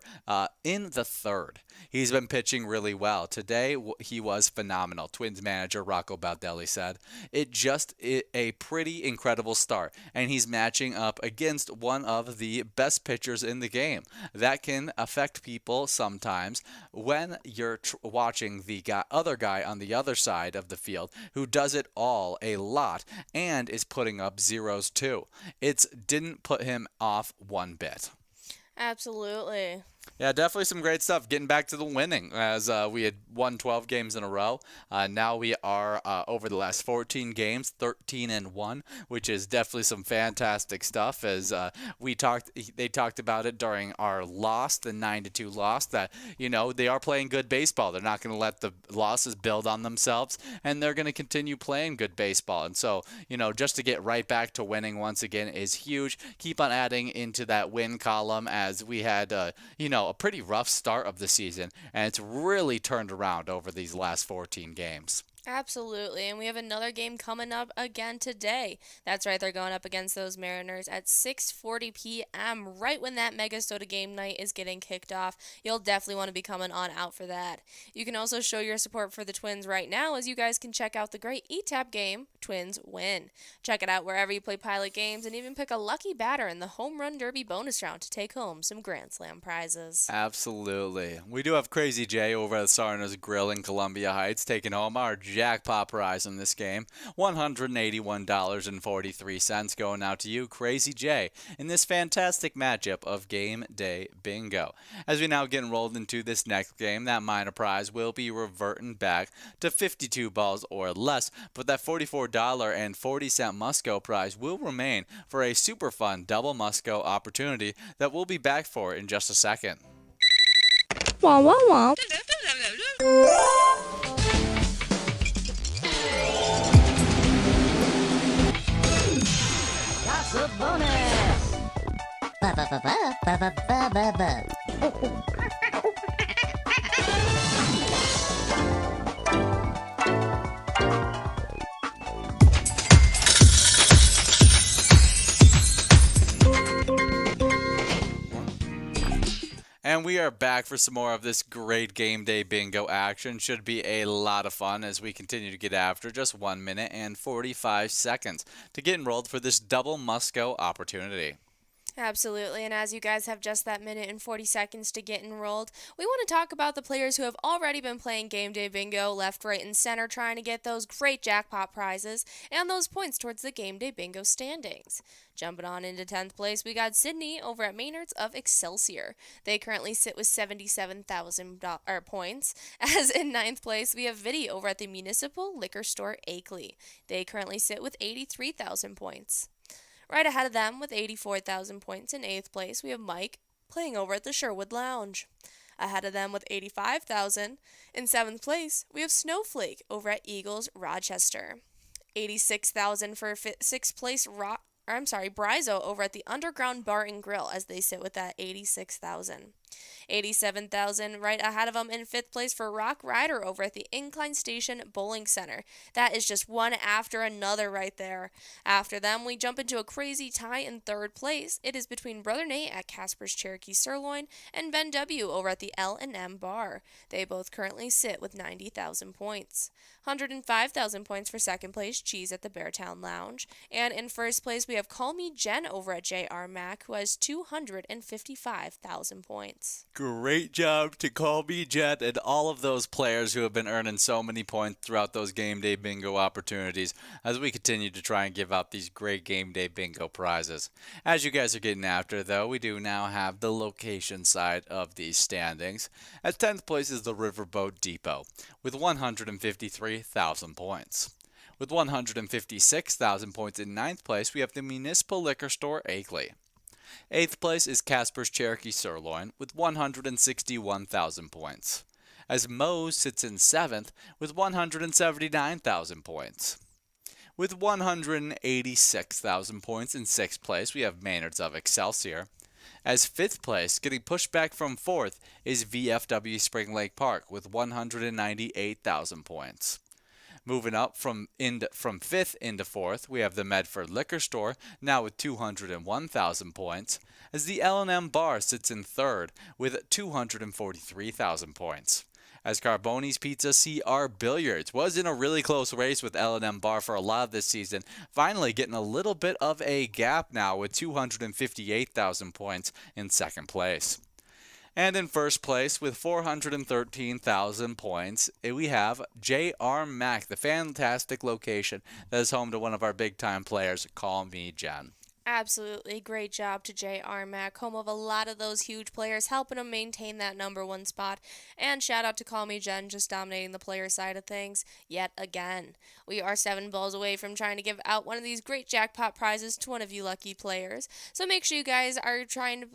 in the 3rd. He's been pitching really well. Today, he was phenomenal, Twins manager Rocco Baldelli said. A pretty incredible start, and he's matching up against one of the best pitchers in the game. That can affect people sometimes when you're watching the other guy on the other side of the field who does it all a lot and is putting up zeros too. It didn't put him off one bit. Absolutely. Yeah, definitely some great stuff. Getting back to the winning, as we had won 12 games in a row. Now we are over the last 14 games, 13-1, which is definitely some fantastic stuff. As they talked about it during our loss, the 9-2 loss, that they are playing good baseball. They're not going to let the losses build on themselves, and they're going to continue playing good baseball. And so, just to get right back to winning once again is huge. Keep on adding into that win column, as we had, a pretty rough start of the season, and it's really turned around over these last 14 games. Absolutely, and we have another game coming up again today. That's right, they're going up against those Mariners at 6:40 p.m., right when that MegaSota game night is getting kicked off. You'll definitely want to be coming on out for that. You can also show your support for the Twins right now, as you guys can check out the great eTap game, Twins Win. Check it out wherever you play Pilot games, and even pick a lucky batter in the Home Run Derby bonus round to take home some Grand Slam prizes. Absolutely. We do have Crazy J over at Sarna's Grill in Columbia Heights taking home our jackpot prize in this game, $181.43 going out to you, Crazy J, in this fantastic matchup of Game Day Bingo. As we now get enrolled into this next game, that minor prize will be reverting back to 52 balls or less, but that $44.40 Musco prize will remain for a super fun double Musco opportunity that we'll be back for in just a second. Wah wah wah. That's a bonus. Ba ba ba ba ba ba ba ba ba. And we are back for some more of this great Game Day Bingo action. Should be a lot of fun as we continue to get after just 1 minute and 45 seconds to get enrolled for this double Musco opportunity. Absolutely, and as you guys have just that minute and 40 seconds to get enrolled, we want to talk about the players who have already been playing Game Day Bingo left, right, and center, trying to get those great jackpot prizes and those points towards the Game Day Bingo standings. Jumping on into 10th place, we got Sydney over at Maynard's of Excelsior. They currently sit with 77,000 points. As in 9th place, we have Vidi over at the Municipal Liquor Store Akeley. They currently sit with 83,000 points. Right ahead of them with 84,000 points in 8th place, we have Mike playing over at the Sherwood Lounge. Ahead of them with 85,000, in 7th place, we have Snowflake over at Eagles Rochester. 86,000 for 6th place, Brizo over at the Underground Bar and Grill as they sit with that 86,000. 87,000 right ahead of them in 5th place for Rock Rider over at the Incline Station Bowling Center. That is just one after another right there. After them, we jump into a crazy tie in 3rd place. It is between Brother Nate at Casper's Cherokee Sirloin and Ben W. over at the L&M Bar. They both currently sit with 90,000 points. 105,000 points for 2nd place, Cheese at the Beartown Lounge. And in 1st place, we have Call Me Jen over at JR Mac, who has 255,000 points. Great job to Call Me Jet and all of those players who have been earning so many points throughout those Game Day Bingo opportunities as we continue to try and give out these great Game Day Bingo prizes. As you guys are getting after, though, we do now have the location side of these standings. At 10th place is the Riverboat Depot with 153,000 points. With 156,000 points in 9th place, we have the Municipal Liquor Store Akeley. 8th place is Casper's Cherokee Sirloin with 161,000 points, as Moe's sits in 7th with 179,000 points. With 186,000 points in 6th place, we have Maynard's of Excelsior. As 5th place, getting pushed back from 4th, is VFW Spring Lake Park with 198,000 points. Moving up from 5th into 4th, we have the Medford Liquor Store, now with 201,000 points, as the L&M Bar sits in 3rd with 243,000 points. As Carboni's Pizza CR Billiards was in a really close race with L&M Bar for a lot of this season, finally getting a little bit of a gap now with 258,000 points in 2nd place. And in 1st place, with 413,000 points, we have JR Mac, the fantastic location that is home to one of our big-time players, Call Me Jen. Absolutely. Great job to J.R. Mack, home of a lot of those huge players, helping them maintain that #1 spot. And shout out to Call Me Jen, just dominating the player side of things yet again. We are 7 balls away from trying to give out one of these great jackpot prizes to one of you lucky players. So make sure you guys are trying to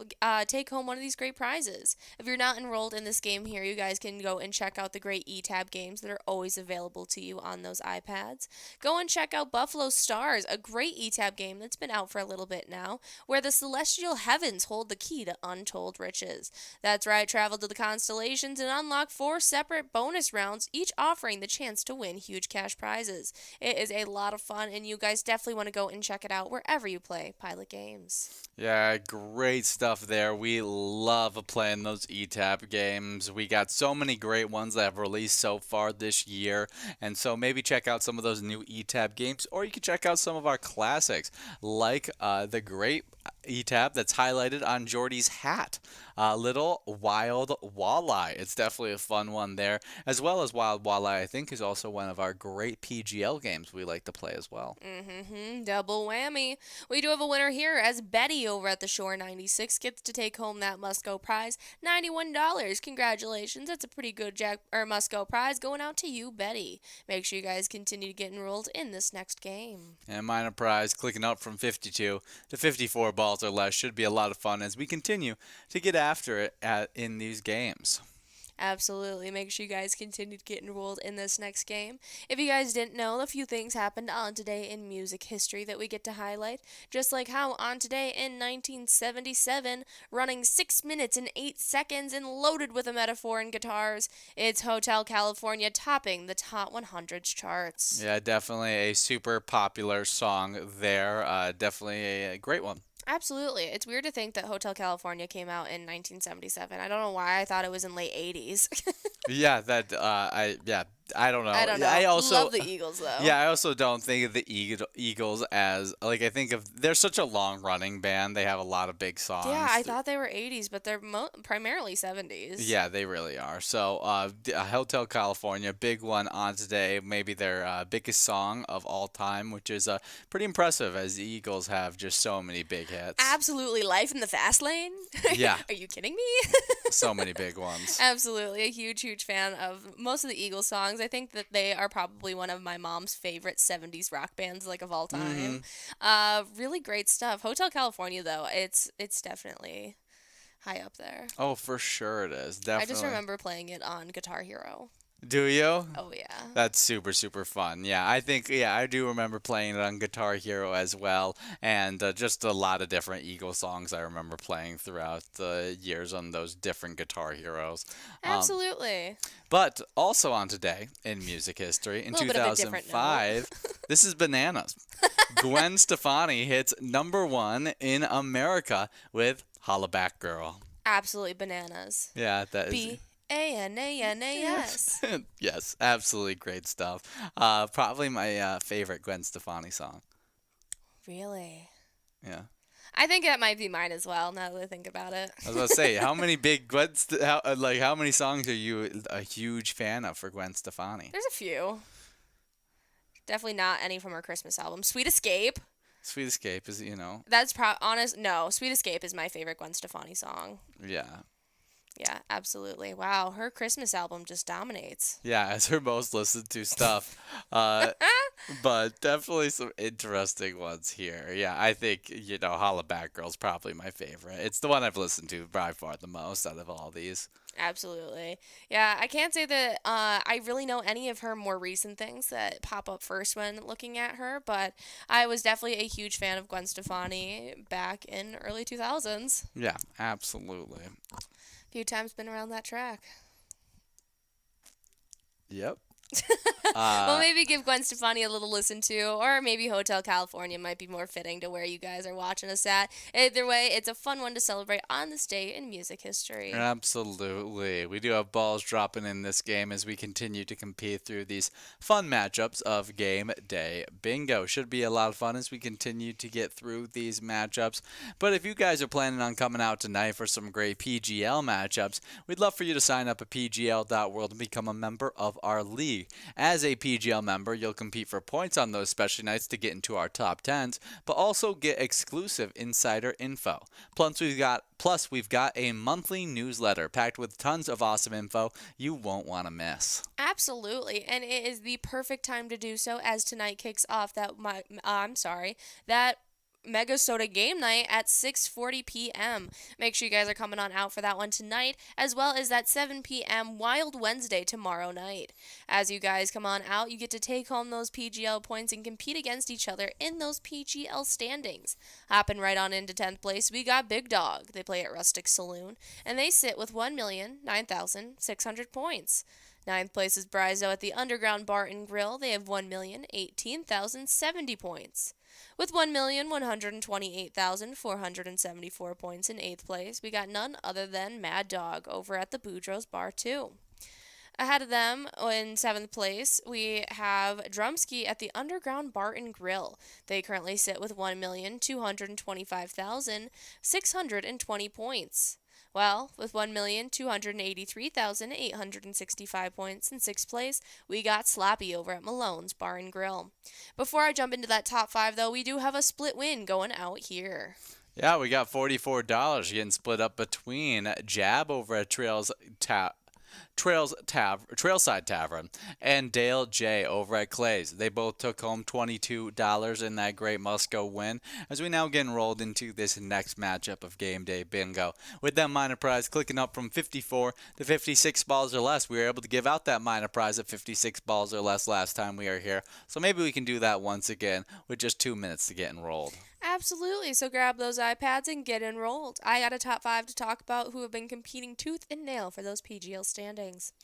take home one of these great prizes. If you're not enrolled in this game here, you guys can go and check out the great eTab games that are always available to you on those iPads. Go and check out Buffalo Stars, a great eTab game that's been out for a little bit now, where the celestial heavens hold the key to untold riches. That's right, travel to the constellations and unlock 4 separate bonus rounds, each offering the chance to win huge cash prizes. It is a lot of fun, and you guys definitely want to go and check it out wherever you play Pilot games. Yeah, great stuff there. We love playing those eTap games. We got so many great ones that have released so far this year, and so maybe check out some of those new eTap games, or you can check out some of our classics, like the great E-tab that's highlighted on Jordy's hat. Little Wild Walleye. It's definitely a fun one there, as well as Wild Walleye, I think, is also one of our great PGL games we like to play as well. Double whammy. We do have a winner here as Betty over at the Shore 96 gets to take home that Musco prize, $91. Congratulations. That's a pretty good Musco prize going out to you, Betty. Make sure you guys continue to get enrolled in this next game. And minor prize clicking up from 52 to 54 balls or less should be a lot of fun as we continue to get after it in these games. Absolutely. Make sure you guys continue to get enrolled in this next game. If you guys didn't know, a few things happened on today in music history that we get to highlight. Just like how on today in 1977, running 6 minutes and 8 seconds and loaded with a metaphor and guitars, it's Hotel California topping the Top 100 charts. Yeah, definitely a super popular song there. Definitely a great one. Absolutely. It's weird to think that Hotel California came out in 1977. I don't know why I thought it was in late 80s. Yeah, I don't know. I don't know. I also love the Eagles, though. Yeah, I also don't think of the Eagles as like, I think of, they're such a long running band. They have a lot of big songs. Yeah, I thought they were 80s, but they're primarily 70s. Yeah, they really are. So, Hotel California, big one on today. Maybe their biggest song of all time, which is pretty impressive as the Eagles have just so many big hits. Absolutely. Life in the Fast Lane? Yeah. Are you kidding me? So many big ones. Absolutely. A huge, huge fan of most of the Eagles songs. I think that they are probably one of my mom's favorite 70s rock bands, like, of all time. Really great stuff. Hotel California, though, it's definitely high up there. Oh, for sure it is. Definitely. I just remember playing it on Guitar Hero. Do you? Oh, yeah. That's super, super fun. Yeah, I do remember playing it on Guitar Hero as well, and just a lot of different Eagle songs I remember playing throughout the years on those different Guitar Heroes. Absolutely. But also on today in music history, in 2005, this is Bananas. Gwen Stefani hits #1 in America with Holla Back Girl. Absolutely bananas. Yeah, that is... Bananas. Yes, absolutely great stuff. Probably my favorite Gwen Stefani song. Really? Yeah. I think that might be mine as well, now that I think about it. I was going to say, how many big how many songs are you a huge fan of for Gwen Stefani? There's a few. Definitely not any from her Christmas album. Sweet Escape. Sweet Escape is, That's honest. No, Sweet Escape is my favorite Gwen Stefani song. Yeah. Yeah, absolutely. Wow, her Christmas album just dominates. Yeah, it's her most listened to stuff. But definitely some interesting ones here. Yeah, I think, Holla Back Girl's probably my favorite. It's the one I've listened to by far the most out of all these. Absolutely. Yeah, I can't say that I really know any of her more recent things that pop up first when looking at her, but I was definitely a huge fan of Gwen Stefani back in early 2000s. Yeah, absolutely. Few times been around that track. Yep. Well, maybe give Gwen Stefani a little listen to, or maybe Hotel California might be more fitting to where you guys are watching us at. Either way, it's a fun one to celebrate on this day in music history. Absolutely. We do have balls dropping in this game as we continue to compete through these fun matchups of Game Day Bingo. Should be a lot of fun as we continue to get through these matchups. But if you guys are planning on coming out tonight for some great PGL matchups, we'd love for you to sign up at pgl.world and become a member of our league. As a PGL member, you'll compete for points on those special nights to get into our top 10s, but also get exclusive insider info. Plus, we've got a monthly newsletter packed with tons of awesome info you won't want to miss. Absolutely, and it is the perfect time to do so as tonight kicks off that MegaSota game night at 6:40 p.m. Make sure you guys are coming on out for that one tonight, as well as that 7 p.m. Wild Wednesday tomorrow night. As you guys come on out, you get to take home those PGL points and compete against each other in those PGL standings. Hopping right on into 10th place, we got Big Dog. They play at Rustic Saloon, and they sit with 1,009,600 points. 9th place is Brizo at the Underground Bar and Grill. They have 1,018,070 points. With 1,128,474 points in 8th place, we got none other than Mad Dog over at the Boudreaux's Bar 2. Ahead of them in 7th place, we have Drumski at the Underground Bar and Grill. They currently sit with 1,225,620 points. Well, with 1,283,865 points in 6th place, we got Slappy over at Malone's Bar and Grill. Before I jump into that top 5, though, we do have a split win going out here. Yeah, we got $44 getting split up between Jab over at Trailside Tavern and Dale J over at Clay's. They both took home $22 in that Great Musco win, as we now get enrolled into this next matchup of Game Day Bingo. With that minor prize clicking up from 54 to 56 balls or less, we were able to give out that minor prize at 56 balls or less last time we were here, so maybe we can do that once again with just 2 minutes to get enrolled. Absolutely, so grab those iPads and get enrolled. I got a top 5 to talk about who have been competing tooth and nail for those PGL standings.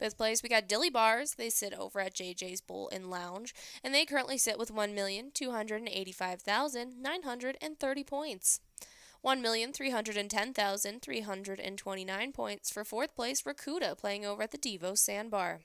5th place, we got Dilly Bars. They sit over at JJ's Bowl and Lounge, and they currently sit with 1,285,930 points. 1,310,329 points for 4th place, Rakuda, playing over at the Devo Sandbar.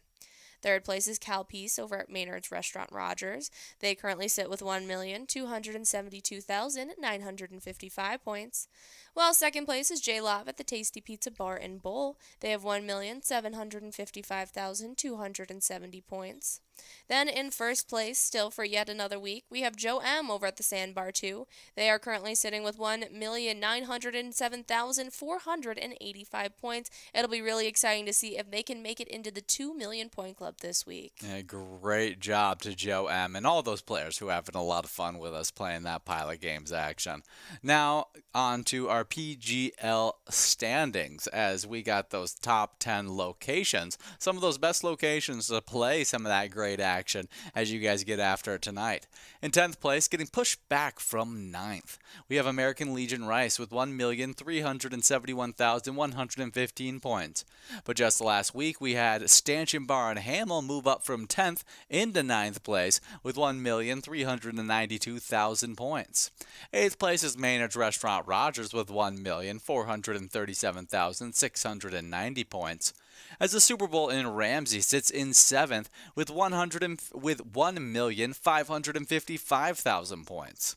3rd place is Cal Peace over at Maynard's Restaurant Rogers. They currently sit with 1,272,955 points. While 2nd place is J Love at the Tasty Pizza Bar and Bowl. They have 1,755,270 points. Then in 1st place, still for yet another week, we have Joe M over at the Sandbar 2. They are currently sitting with 1,907,485 points. It'll be really exciting to see if they can make it into the 2 million point club this week. Yeah, great job to Joe M and all those players who are having a lot of fun with us playing that Pilot Games action. Now on to our PGL standings, as we got those top 10 locations, some of those best locations to play some of that great action as you guys get after it tonight. In 10th place, getting pushed back from 9th, we have American Legion Rice with 1,371,115 points. But just last week, we had Stanchion Bar and Hamel move up from 10th into 9th place with 1,392,000 points. 8th place is Maynard's Restaurant Rogers with 1,437,690 points. As the Super Bowl in Ramsey sits in 7th with 1,555,000 points.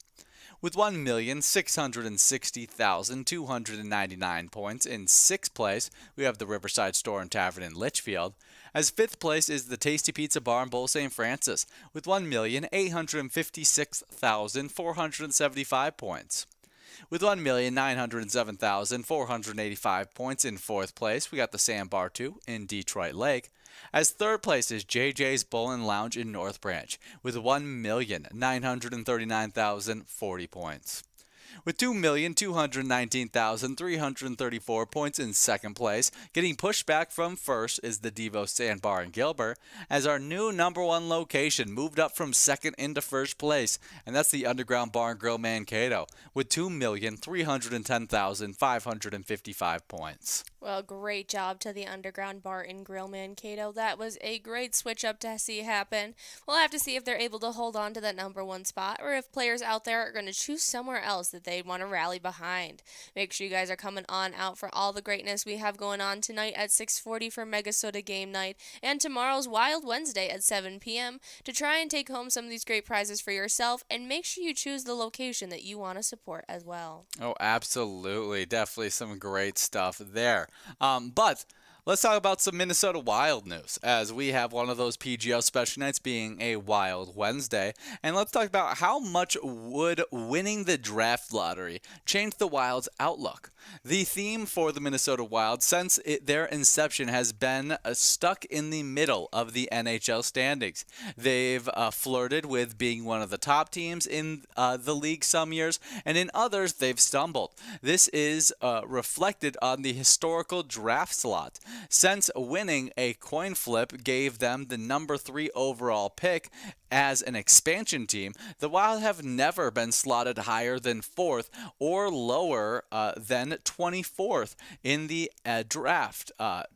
With 1,660,299 points in 6th place, we have the Riverside Store and Tavern in Litchfield. As 5th place is the Tasty Pizza Bar in Bowl St. Francis with 1,856,475 points. With 1,907,485 points in 4th place, we got the Sandbar 2 in Detroit Lake. As 3rd place is JJ's Bowl and Lounge in North Branch with 1,939,040 points. With 2,219,334 points in 2nd place, getting pushed back from 1st is the Devo Sandbar in Gilbert, as our new number 1 location moved up from 2nd into 1st place, and that's the Underground Bar and Grill Mankato, with 2,310,555 points. Well, great job to the Underground Bar and Grill Mankato. That was a great switch up to see happen. We'll have to see if they're able to hold on to that number 1 spot, or if players out there are going to choose somewhere else that they want to rally behind. Make sure you guys are coming on out for all the greatness we have going on tonight at 6:40 for MegaSota game night, and tomorrow's Wild Wednesday at 7 p.m. to try and take home some of these great prizes for yourself, and make sure you choose the location that you want to support as well. Oh, absolutely. Definitely some great stuff there. But let's talk about some Minnesota Wild news, as we have one of those PGL special nights being a Wild Wednesday. And let's talk about how much would winning the draft lottery change the Wild's outlook. The theme for the Minnesota Wild since their inception has been stuck in the middle of the NHL standings. They've flirted with being one of the top teams in the league some years, and in others they've stumbled. This is reflected on the historical draft slot, since winning a coin flip gave them the number 3 overall pick. As an expansion team, the Wild have never been slotted higher than 4th or lower than 24th in the draft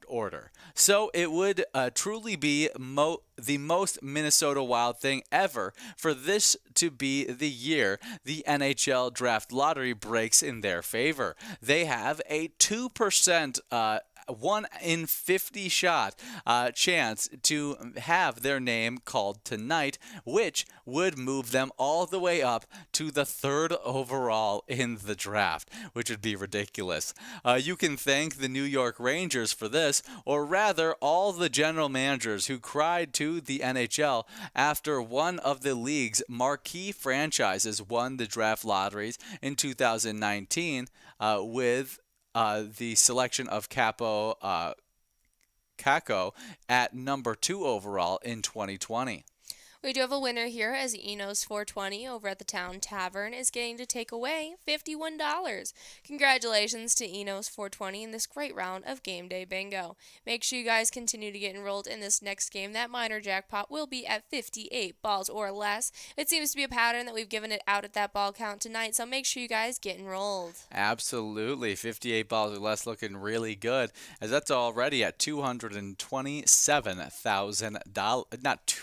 order. So it would truly be the most Minnesota Wild thing ever for this to be the year the NHL draft lottery breaks in their favor. They have a 2% 1 in 50 shot chance to have their name called tonight, which would move them all the way up to the 3rd overall in the draft, which would be ridiculous. You can thank the New York Rangers for this, or rather all the general managers who cried to the NHL after one of the league's marquee franchises won the draft lotteries in 2019 with the selection of Kako at number 2 overall in 2020. We do have a winner here, as Enos 420 over at the Town Tavern is getting to take away $51. Congratulations to Enos 420 in this great round of Game Day Bingo. Make sure you guys continue to get enrolled in this next game. That minor jackpot will be at 58 balls or less. It seems to be a pattern that we've given it out at that ball count tonight, so make sure you guys get enrolled. Absolutely. 58 balls or less, looking really good, as that's already at $227,000. Not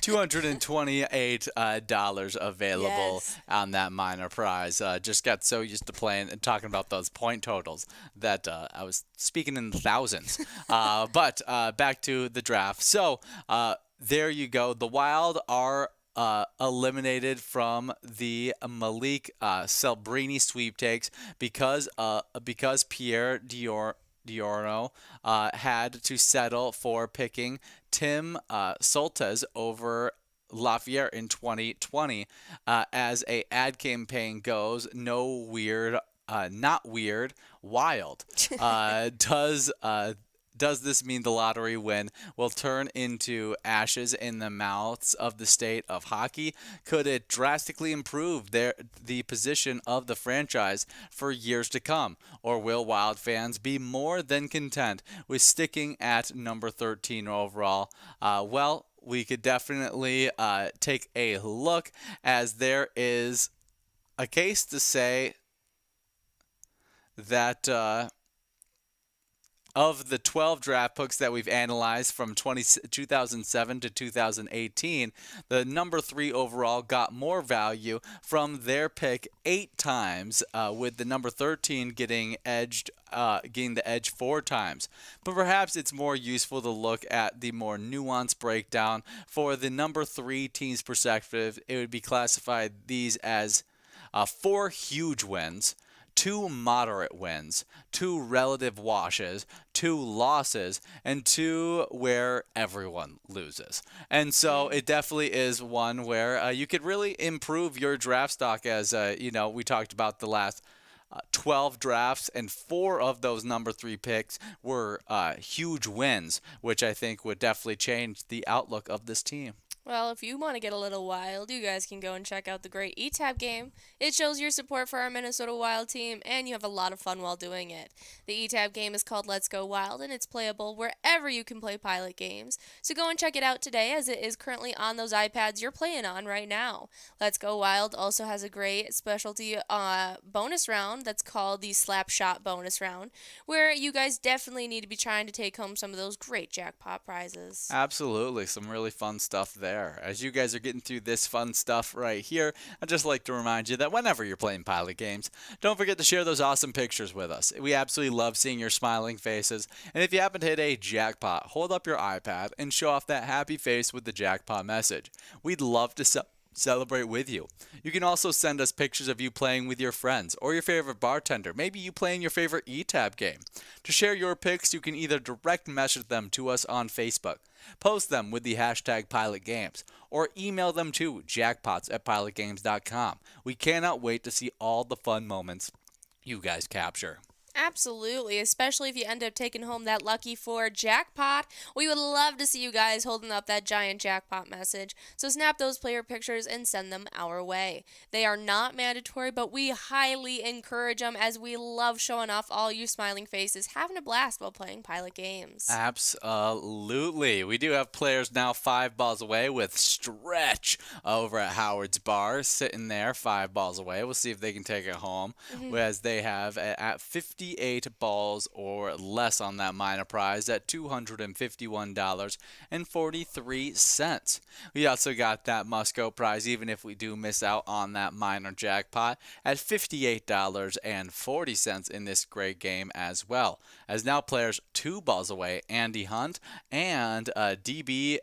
$228 available on that minor prize. Just got so used to playing and talking about those point totals that I was speaking in the thousands. But back to the draft. So there you go. The Wild are eliminated from the Malik Celebrini sweepstakes because Pierre Diorno had to settle for picking Tim Soltes over Lafayette in 2020. As a ad campaign goes, no weird, not weird, wild. Does this mean the lottery win will turn into ashes in the mouths of the state of hockey? Could it drastically improve the position of the franchise for years to come? Or will Wild fans be more than content with sticking at number 13 overall? Well, we could definitely take a look, as there is a case to say that of the 12 draft picks that we've analyzed from 2007 to 2018, the number 3 overall got more value from their pick 8 times, with the number 13 getting the edge 4 times. But perhaps it's more useful to look at the more nuanced breakdown. For the number 3 team's perspective, it would be classified these as 4 huge wins, 2 moderate wins, 2 relative washes, 2 losses, and 2 where everyone loses. And so it definitely is one where you could really improve your draft stock, as we talked about the last 12 drafts, and 4 of those number 3 picks were huge wins, which I think would definitely change the outlook of this team. Well, if you want to get a little wild, you guys can go and check out the great eTab game. It shows your support for our Minnesota Wild team, and you have a lot of fun while doing it. The eTab game is called Let's Go Wild, and it's playable wherever you can play Pilot games. So go and check it out today, as it is currently on those iPads you're playing on right now. Let's Go Wild also has a great specialty bonus round that's called the Slap Shot bonus round, where you guys definitely need to be trying to take home some of those great jackpot prizes. Absolutely. Some really fun stuff there. As you guys are getting through this fun stuff right here, I'd just like to remind you that whenever you're playing Pilot games, don't forget to share those awesome pictures with us. We absolutely love seeing your smiling faces. And if you happen to hit a jackpot, hold up your iPad and show off that happy face with the jackpot message. We'd love to celebrate with you. You can also send us pictures of you playing with your friends or your favorite bartender, maybe you playing your favorite eTab game. To share your pics, you can either direct message them to us on Facebook, post them with the hashtag PilotGames, or email them to jackpots@pilotgames.com. We cannot wait to see all the fun moments you guys capture. Absolutely, especially if you end up taking home that lucky 4 jackpot. We would love to see you guys holding up that giant jackpot message. So snap those player pictures and send them our way. They are not mandatory, but we highly encourage them, as we love showing off all you smiling faces having a blast while playing Pilot games. Absolutely. We do have players now 5 balls away, with Stretch over at Howard's Bar sitting there 5 balls away. We'll see if they can take it home, whereas they have at 50 58 balls or less on that minor prize at $251.43. We also got that must-go prize, even if we do miss out on that minor jackpot, at $58.40 in this great game as well. As now players 2 balls away, Andy Hunt and DBLTRBL.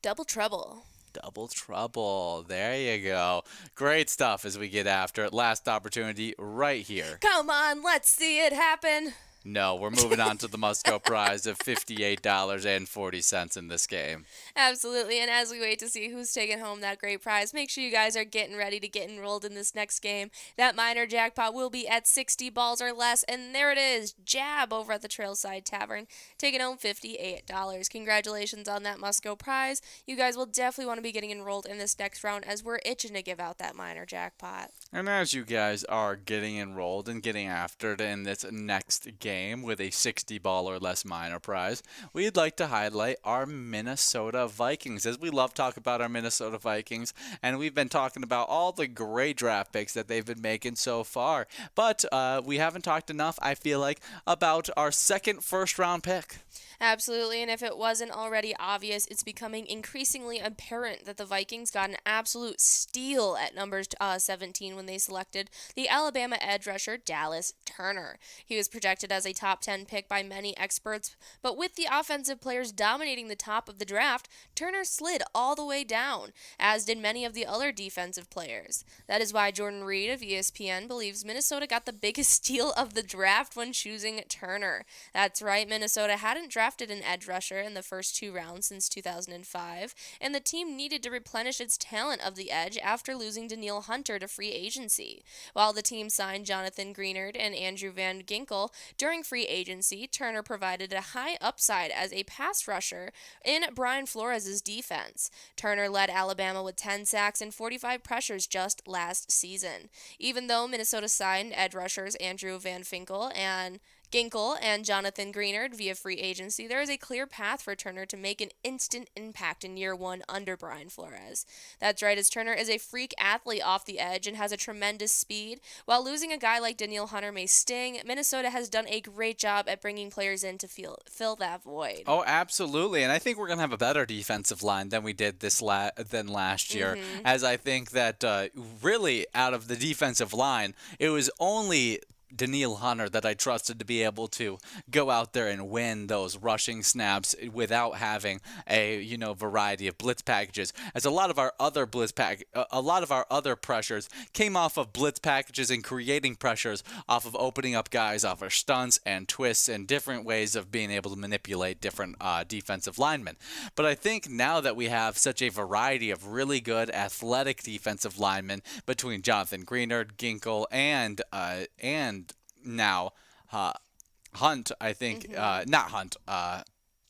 Double trouble. Double trouble. There you go. Great stuff as we get after it. Last opportunity right here. Come on, let's see it happen. No, we're moving on to the must-go prize of $58.40 in this game. Absolutely, and as we wait to see who's taking home that great prize, make sure you guys are getting ready to get enrolled in this next game. That minor jackpot will be at 60 balls or less, and there it is, Jab over at the Trailside Tavern, taking home $58. Congratulations on that must-go prize. You guys will definitely want to be getting enrolled in this next round as we're itching to give out that minor jackpot. And as you guys are getting enrolled and getting after it in this next game with a 60 ball or less minor prize, we'd like to highlight our Minnesota Vikings, as we love talking about our Minnesota Vikings, and we've been talking about all the great draft picks that they've been making so far. But we haven't talked enough, I feel like, about our second first-round pick. Absolutely, and if it wasn't already obvious, it's becoming increasingly apparent that the Vikings got an absolute steal at number 17 when they selected the Alabama edge rusher Dallas Turner. He was projected as a top 10 pick by many experts, but with the offensive players dominating the top of the draft, Turner slid all the way down, as did many of the other defensive players. That is why Jordan Reed of ESPN believes Minnesota got the biggest steal of the draft when choosing Turner. That's right, Minnesota hadn't drafted an edge rusher in the first 2 rounds since 2005, and the team needed to replenish its talent of the edge after losing Danielle Hunter to free agency. While the team signed Jonathan Greenard and Andrew Van Ginkel during free agency, Turner provided a high upside as a pass rusher in Brian Flores' defense. Turner led Alabama with 10 sacks and 45 pressures just last season. Even though Minnesota signed edge rushers Andrew Van Ginkel and Jonathan Greenard via free agency, there is a clear path for Turner to make an instant impact in year 1 under Brian Flores. That's right, as Turner is a freak athlete off the edge and has a tremendous speed. While losing a guy like Danielle Hunter may sting, Minnesota has done a great job at bringing players in to fill that void. Oh, absolutely, and I think we're going to have a better defensive line than we did than last year, as I think that really out of the defensive line, it was only Danielle Hunter that I trusted to be able to go out there and win those rushing snaps without having a variety of blitz packages. As a lot of our other pressures came off of blitz packages and creating pressures off of opening up guys off of stunts and twists and different ways of being able to manipulate different defensive linemen. But I think now that we have such a variety of really good athletic defensive linemen between Jonathan Greenard, Ginkel, and now Hunt, I think, not Hunt,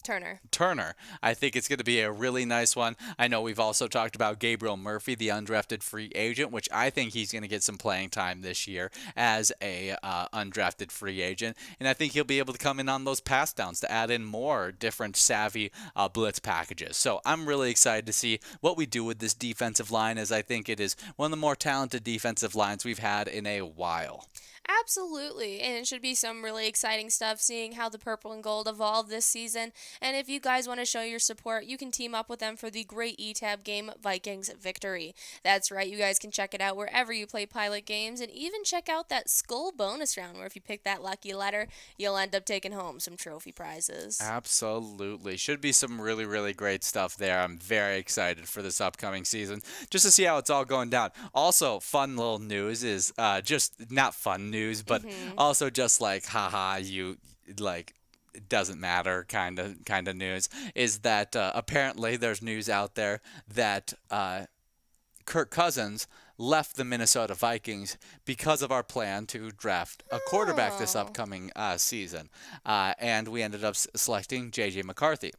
Turner. I think it's going to be a really nice one. I know we've also talked about Gabriel Murphy, the undrafted free agent, which I think he's going to get some playing time this year as a undrafted free agent. And I think he'll be able to come in on those pass downs to add in more different savvy blitz packages. So I'm really excited to see what we do with this defensive line, as I think it is one of the more talented defensive lines we've had in a while. Absolutely, and it should be some really exciting stuff seeing how the purple and gold evolve this season. And if you guys want to show your support, you can team up with them for the great eTab game Vikings Victory. That's right, you guys can check it out wherever you play Pilot games, and even check out that Skull bonus round where if you pick that lucky letter, you'll end up taking home some trophy prizes. Absolutely. Should be some really, really great stuff there. I'm very excited for this upcoming season just to see how it's all going down. Also, fun little news is just not fun news, but also just like, haha, you like, it doesn't matter kind of news, is that apparently there's news out there that Kirk Cousins left the Minnesota Vikings because of our plan to draft a quarterback this upcoming season, and we ended up selecting J.J. McCarthy.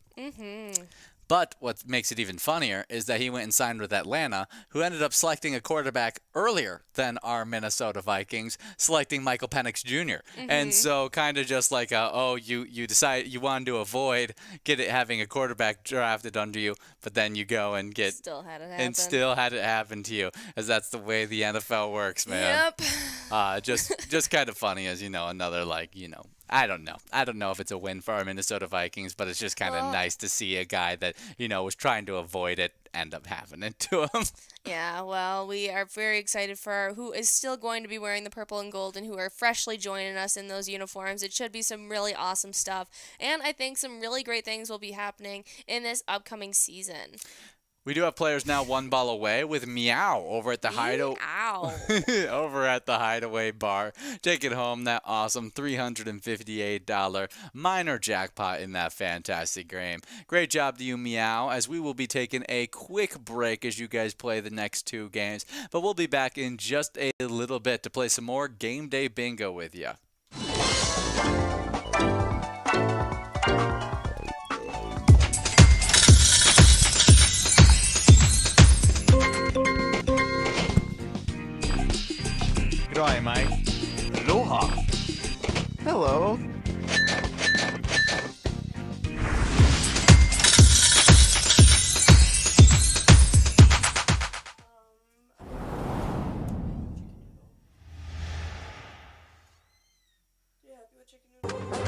But what makes it even funnier is that he went and signed with Atlanta, who ended up selecting a quarterback earlier than our Minnesota Vikings, selecting Michael Penix Jr. And so kind of just like, you decide you wanted to avoid having a quarterback drafted under you, but then you go and Still had it happen. and still had it happen to you, as that's the way the NFL works, man. Yep. Just kind of funny, as another I don't know. I don't know if it's a win for our Minnesota Vikings, but it's just kind of nice to see a guy that, was trying to avoid it end up happening to him. Yeah, well, we are very excited for who is still going to be wearing the purple and gold and who are freshly joining us in those uniforms. It should be some really awesome stuff, and I think some really great things will be happening in this upcoming season. We do have players now one ball away with Meow over at the over at the Hideaway Bar, taking home that awesome $358 minor jackpot in that fantastic game. Great job to you, Meow, as we will be taking a quick break as you guys play the next two games, but we'll be back in just a little bit to play some more Game Day Bingo with you. G'day, mate. Aloha. Hello. Yeah, happy with chicken noodles?